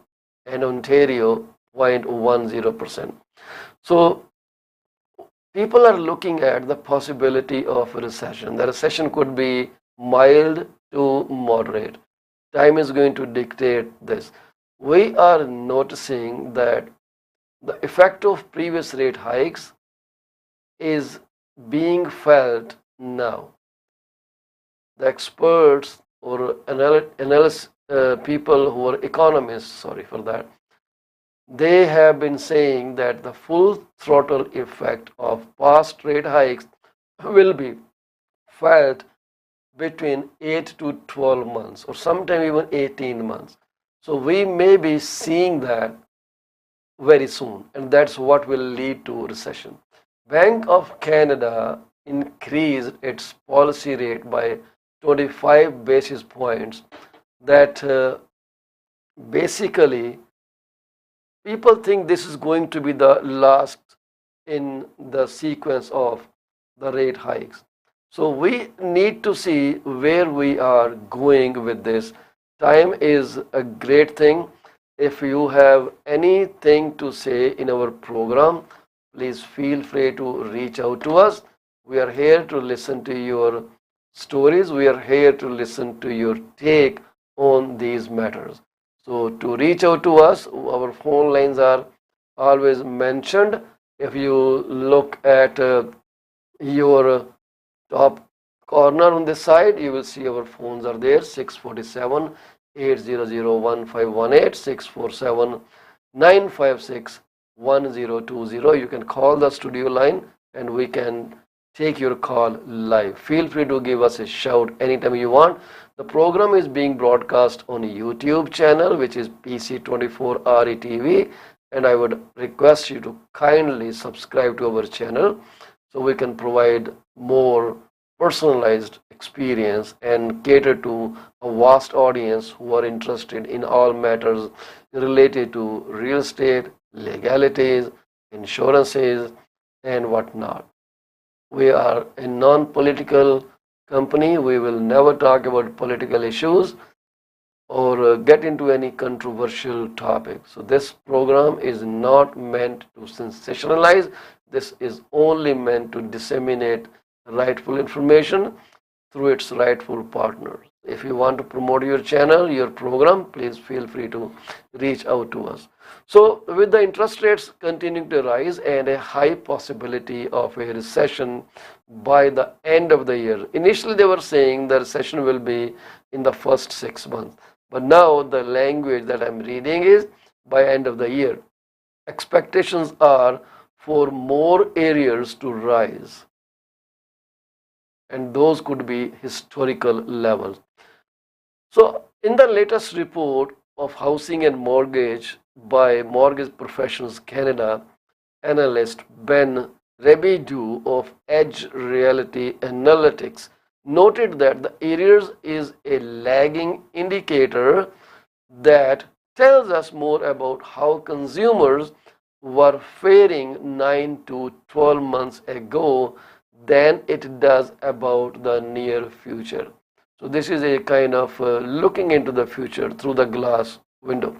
and Ontario 0.10%. So people are looking at the possibility of a recession. The recession could be mild to moderate. Time is going to dictate this. We are noticing that the effect of previous rate hikes is being felt now. The experts or analysts, people who are economists, sorry for that, they have been saying that the full throttle effect of past rate hikes will be felt between 8 to 12 months or sometime even 18 months. So we may be seeing that very soon, and that's what will lead to recession. Bank of Canada increased its policy rate by 25 basis points. That basically people think this is going to be the last in the sequence of the rate hikes. So we need to see where we are going with this. Time is a great thing. If you have anything to say in our program, please feel free to reach out to us. We are here to listen to your stories. We are here to listen to your take on these matters. So to reach out to us, our phone lines are always mentioned. If you look at your top corner on this side, you will see our phones are there: 647 800 647 956 1020. You can call the studio line and we can take your call live. Feel free to give us a shout anytime you want. The program is being broadcast on a YouTube channel, which is PC24 RETV, and I would request you to kindly subscribe to our channel so we can provide more personalized experience and cater to a vast audience who are interested in all matters related to real estate, legalities, insurances, and whatnot. We are a non-political company. We will never talk about political issues or get into any controversial topic. So this program is not meant to sensationalize. This is only meant to disseminate rightful information through its rightful partners. If you want to promote your channel, your program, please feel free to reach out to us. So with the interest rates continuing to rise and a high possibility of a recession by the end of the year, initially they were saying the recession will be in the first 6 months, but now the language that I'm reading is by end of the year. Expectations are for more areas to rise, and those could be historical levels. So in the latest report of housing and mortgage by Mortgage Professionals Canada, analyst Ben Rebidu of Edge Reality Analytics noted that the arrears is a lagging indicator that tells us more about how consumers were faring 9 to 12 months ago than it does about the near future. So this is a kind of looking into the future through the glass window.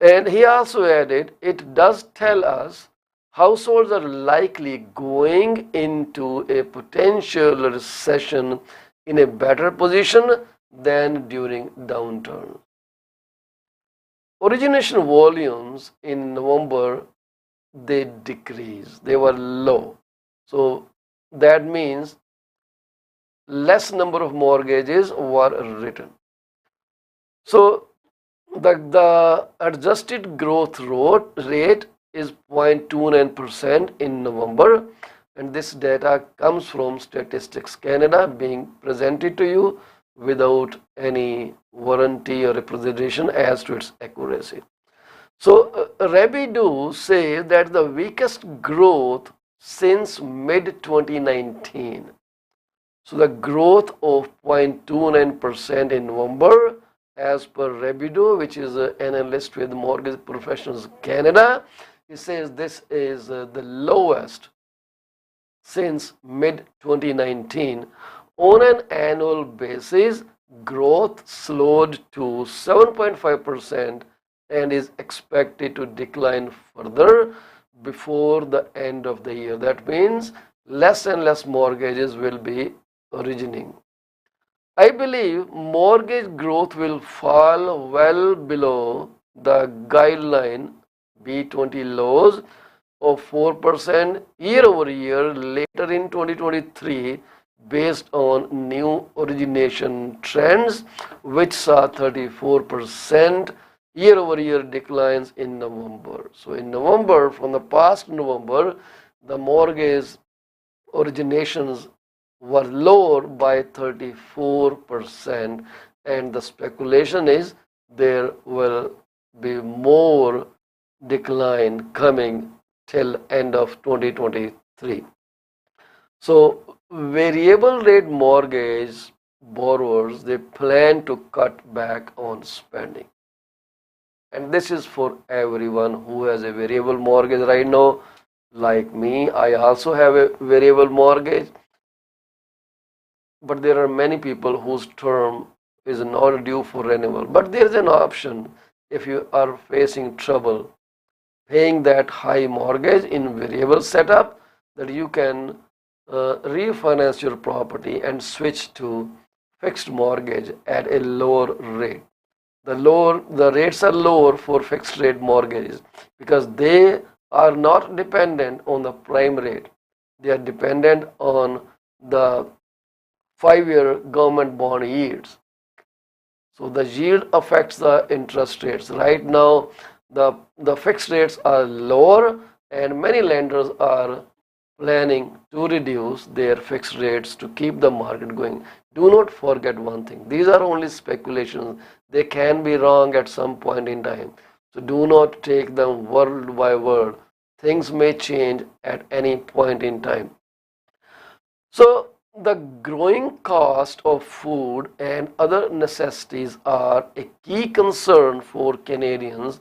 And he also added, it does tell us households are likely going into a potential recession in a better position than during downturn. Origination volumes in November, they decreased. They were low. So that means less number of mortgages were written. So the adjusted growth rate is 0.29% in November, and this data comes from Statistics Canada being presented to you without any warranty or representation as to its accuracy. So Rebidu says that the weakest growth since mid 2019. So the growth of 0.29% in November, as per Rebidu, which is an analyst with Mortgage Professionals Canada, he says this is the lowest since mid 2019. On an annual basis, growth slowed to 7.5% and is expected to decline further before the end of the year. That means less and less mortgages will be originating. I believe mortgage growth will fall well below the guideline B20 lows of 4% year over year later in 2023 based on new origination trends, which saw 34% year over year declines in November. So in November, from the past November, the mortgage originations were lower by 34%, and the speculation is there will be more decline coming till end of 2023. So variable rate mortgage borrowers, they plan to cut back on spending, and this is for everyone who has a variable mortgage right now. Like me, I also have a variable mortgage, but there are many people whose term is not due for renewal. But there is an option if you are facing trouble paying that high mortgage in variable setup, that you can refinance your property and switch to fixed mortgage at a lower rate. The rates are lower for fixed rate mortgages because they are not dependent on the prime rate. They are dependent on the 5-year government bond yields. So the yield affects the interest rates. Right now, the fixed rates are lower, and many lenders are planning to reduce their fixed rates to keep the market going. Do not forget one thing. These are only speculations. They can be wrong at some point in time. So do not take them word by word. Things may change at any point in time. So the growing cost of food and other necessities are a key concern for Canadians.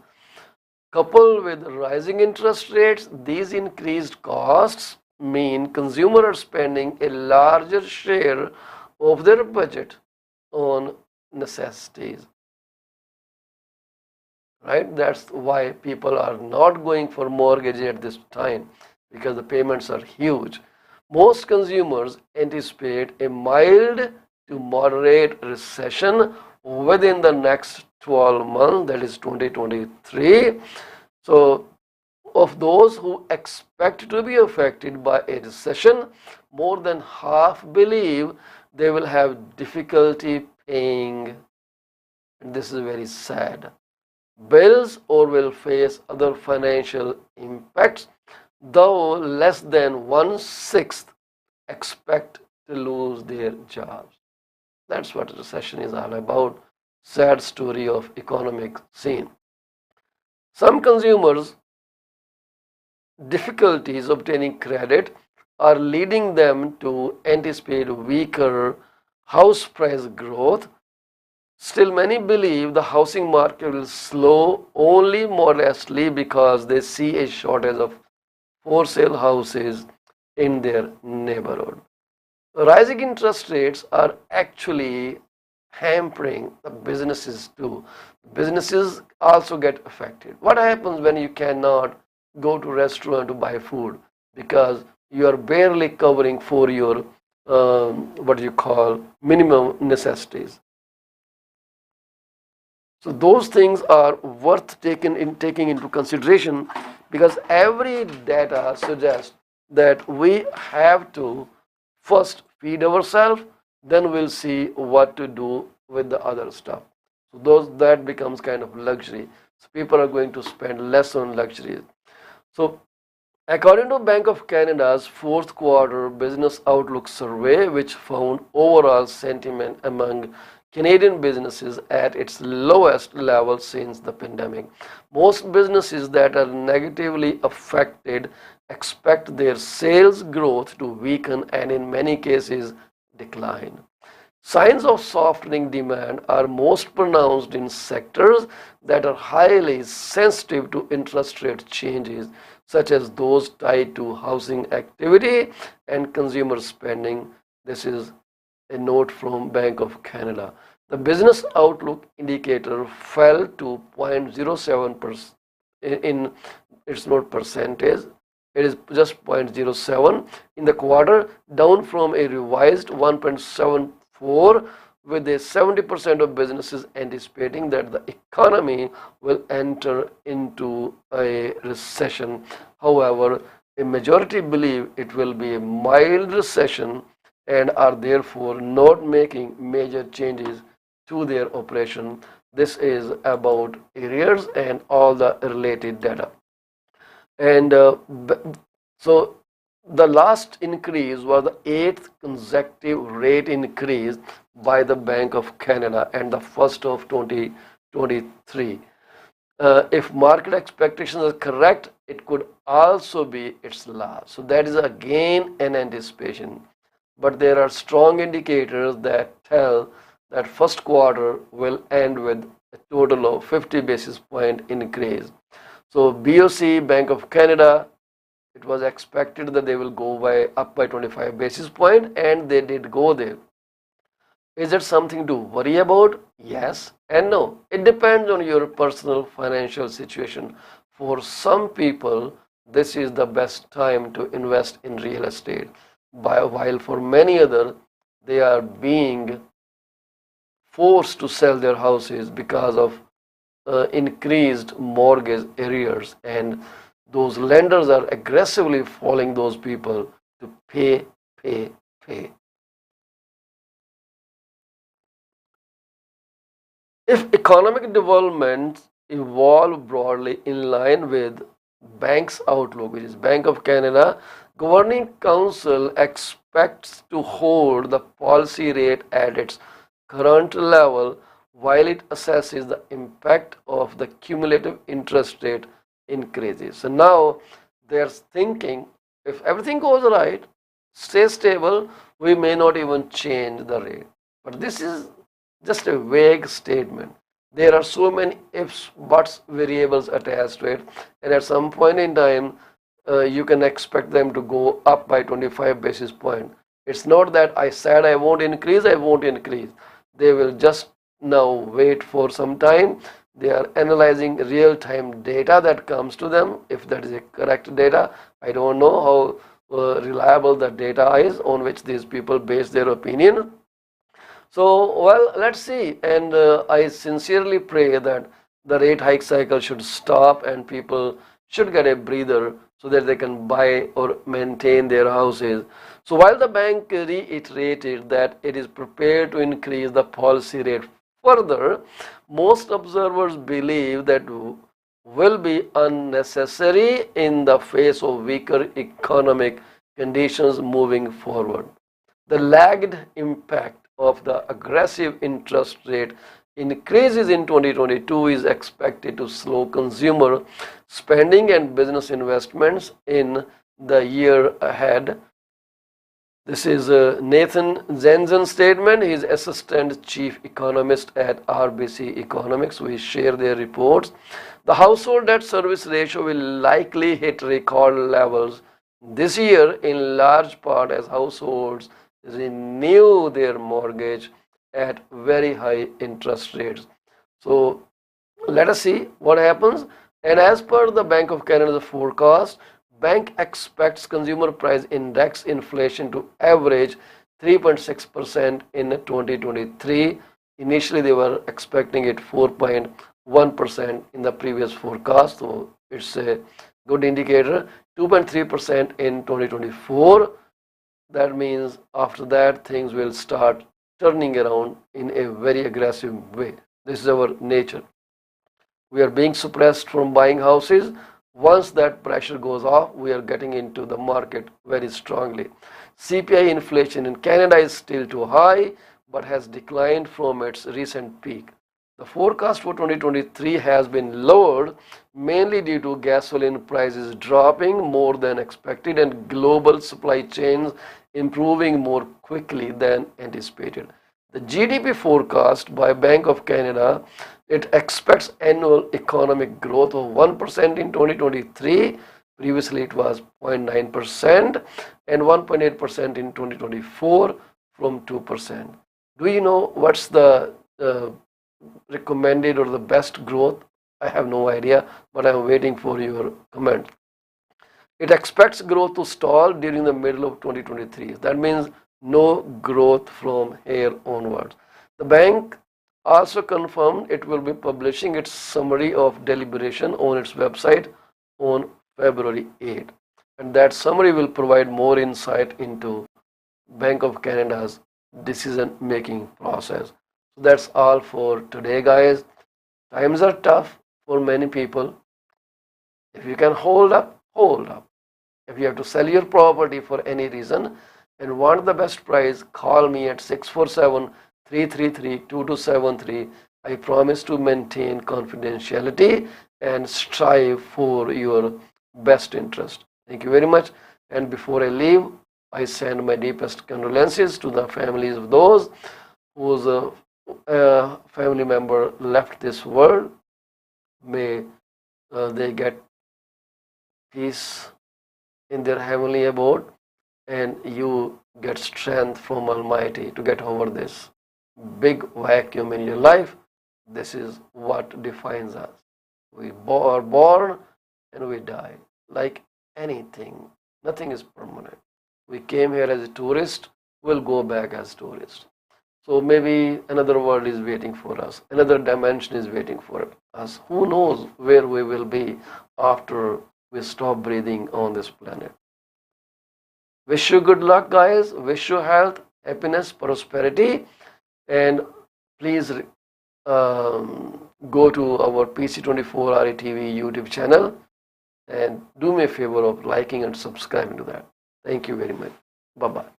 Coupled with rising interest rates, these increased costs mean consumers are spending a larger share of their budget on necessities. Right? That's why people are not going for mortgage at this time, because the payments are huge. Most consumers anticipate a mild to moderate recession within the next 12 months, that is 2023. So, of those who expect to be affected by a recession, more than half believe they will have difficulty paying, and this is very sad, bills or will face other financial impacts, though less than 1/6 expect to lose their jobs. That's what recession is all about. Sad story of economic scene. Some consumers' difficulties obtaining credit are leading them to anticipate weaker house price growth. Still, many believe the housing market will slow only modestly because they see a shortage of for sale houses in their neighborhood. Rising interest rates are actually hampering the businesses too. Businesses also get affected. What happens when you cannot go to restaurant to buy food because you are barely covering for your what you call minimum necessities? So those things are worth taking into consideration, because every data suggests that we have to first feed ourselves, then we'll see what to do with the other stuff. So that becomes kind of luxury. So people are going to spend less on luxuries. So according to Bank of Canada's fourth quarter business outlook survey, which found overall sentiment among Canadian businesses at its lowest level since the pandemic, most businesses that are negatively affected expect their sales growth to weaken and in many cases decline. Signs of softening demand are most pronounced in sectors that are highly sensitive to interest rate changes, such as those tied to housing activity and consumer spending. This is a note from Bank of Canada. The business outlook indicator fell to 0.07% in its not percentage. It is just 0.07 in the quarter, down from a revised 1.74 with a 70% of businesses anticipating that the economy will enter into a recession. However, a majority believe it will be a mild recession and are therefore not making major changes to their operation. This is about arrears and all the related data. And so the last increase was the eighth consecutive rate increase by the Bank of Canada and the first of 2023. If market expectations are correct, it could also be its last. So that is again an anticipation. But there are strong indicators that tell that first quarter will end with a total of 50 basis point increase. So BOC, Bank of Canada, it was expected that they will go up by 25 basis point, and they did go there. Is it something to worry about? Yes and no. It depends on your personal financial situation. For some people, this is the best time to invest in real estate, while for many others, they are being forced to sell their houses because of increased mortgage arrears, and those lenders are aggressively following those people to pay. If economic developments evolve broadly in line with bank's outlook, which is Bank of Canada, Governing Council expects to hold the policy rate at its current level while it assesses the impact of the cumulative interest rate increases. So now they're thinking, if everything goes right, stay stable, we may not even change the rate. But this is just a vague statement. There are so many ifs, buts, variables attached to it, and at some point in time, you can expect them to go up by 25 basis point. It's not that I said I won't increase. They will just now wait for some time. They are analyzing real-time data that comes to them. If that is a correct data, I don't know how reliable the data is on which these people base their opinion. So, well, let's see. And I sincerely pray that the rate hike cycle should stop and people should get a breather so that they can buy or maintain their houses. So while the bank reiterated that it is prepared to increase the policy rate further, most observers believe that will be unnecessary in the face of weaker economic conditions moving forward. The lagged impact of the aggressive interest rate increases in 2022 is expected to slow consumer spending and business investments in the year ahead. This is Nathan Zenzen's statement. He is Assistant Chief Economist at RBC Economics. We share their reports. The household debt service ratio will likely hit record levels this year in large part as households renew their mortgage at very high interest rates. So let us see what happens. And as per the Bank of Canada's forecast, bank expects consumer price index inflation to average 3.6% in 2023. Initially, they were expecting it 4.1% in the previous forecast, so it's a good indicator. 2.3% in 2024. That means after that, things will start turning around in a very aggressive way. This is our nature. We are being suppressed from buying houses. Once that pressure goes off, we are getting into the market very strongly. CPI inflation in Canada is still too high, but has declined from its recent peak. The forecast for 2023 has been lowered mainly due to gasoline prices dropping more than expected and global supply chains improving more quickly than anticipated. The GDP forecast by Bank of Canada, it expects annual economic growth of 1% in 2023. Previously it was 0.9% and 1.8% in 2024 from 2%. Do you know what's the recommended or the best growth? I have no idea, but I'm waiting for your comment. It expects growth to stall during the middle of 2023. That means no growth from here onwards. The bank also confirmed it will be publishing its summary of deliberation on its website on February 8, and that summary will provide more insight into Bank of Canada's decision making process. So that's all for today, guys. Times are tough for many people. If you can hold up, hold up. If you have to sell your property for any reason and want the best price, call me at 647-333-2273. I promise to maintain confidentiality and strive for your best interest. Thank you very much. And before I leave, I send my deepest condolences to the families of those whose family member left this world. May they get peace in their heavenly abode, and you get strength from Almighty to get over this big vacuum in your life. This is what defines us. We are born and we die. Like anything, nothing is permanent. We came here as a tourist, we'll go back as tourists. So maybe another world is waiting for us, another dimension is waiting for us. Who knows where we will be after we stop breathing on this planet. Wish you good luck, guys. Wish you health, happiness, prosperity, and please go to our PC24 RETV YouTube channel and do me a favor of liking and subscribing to that. Thank you very much. Bye-bye.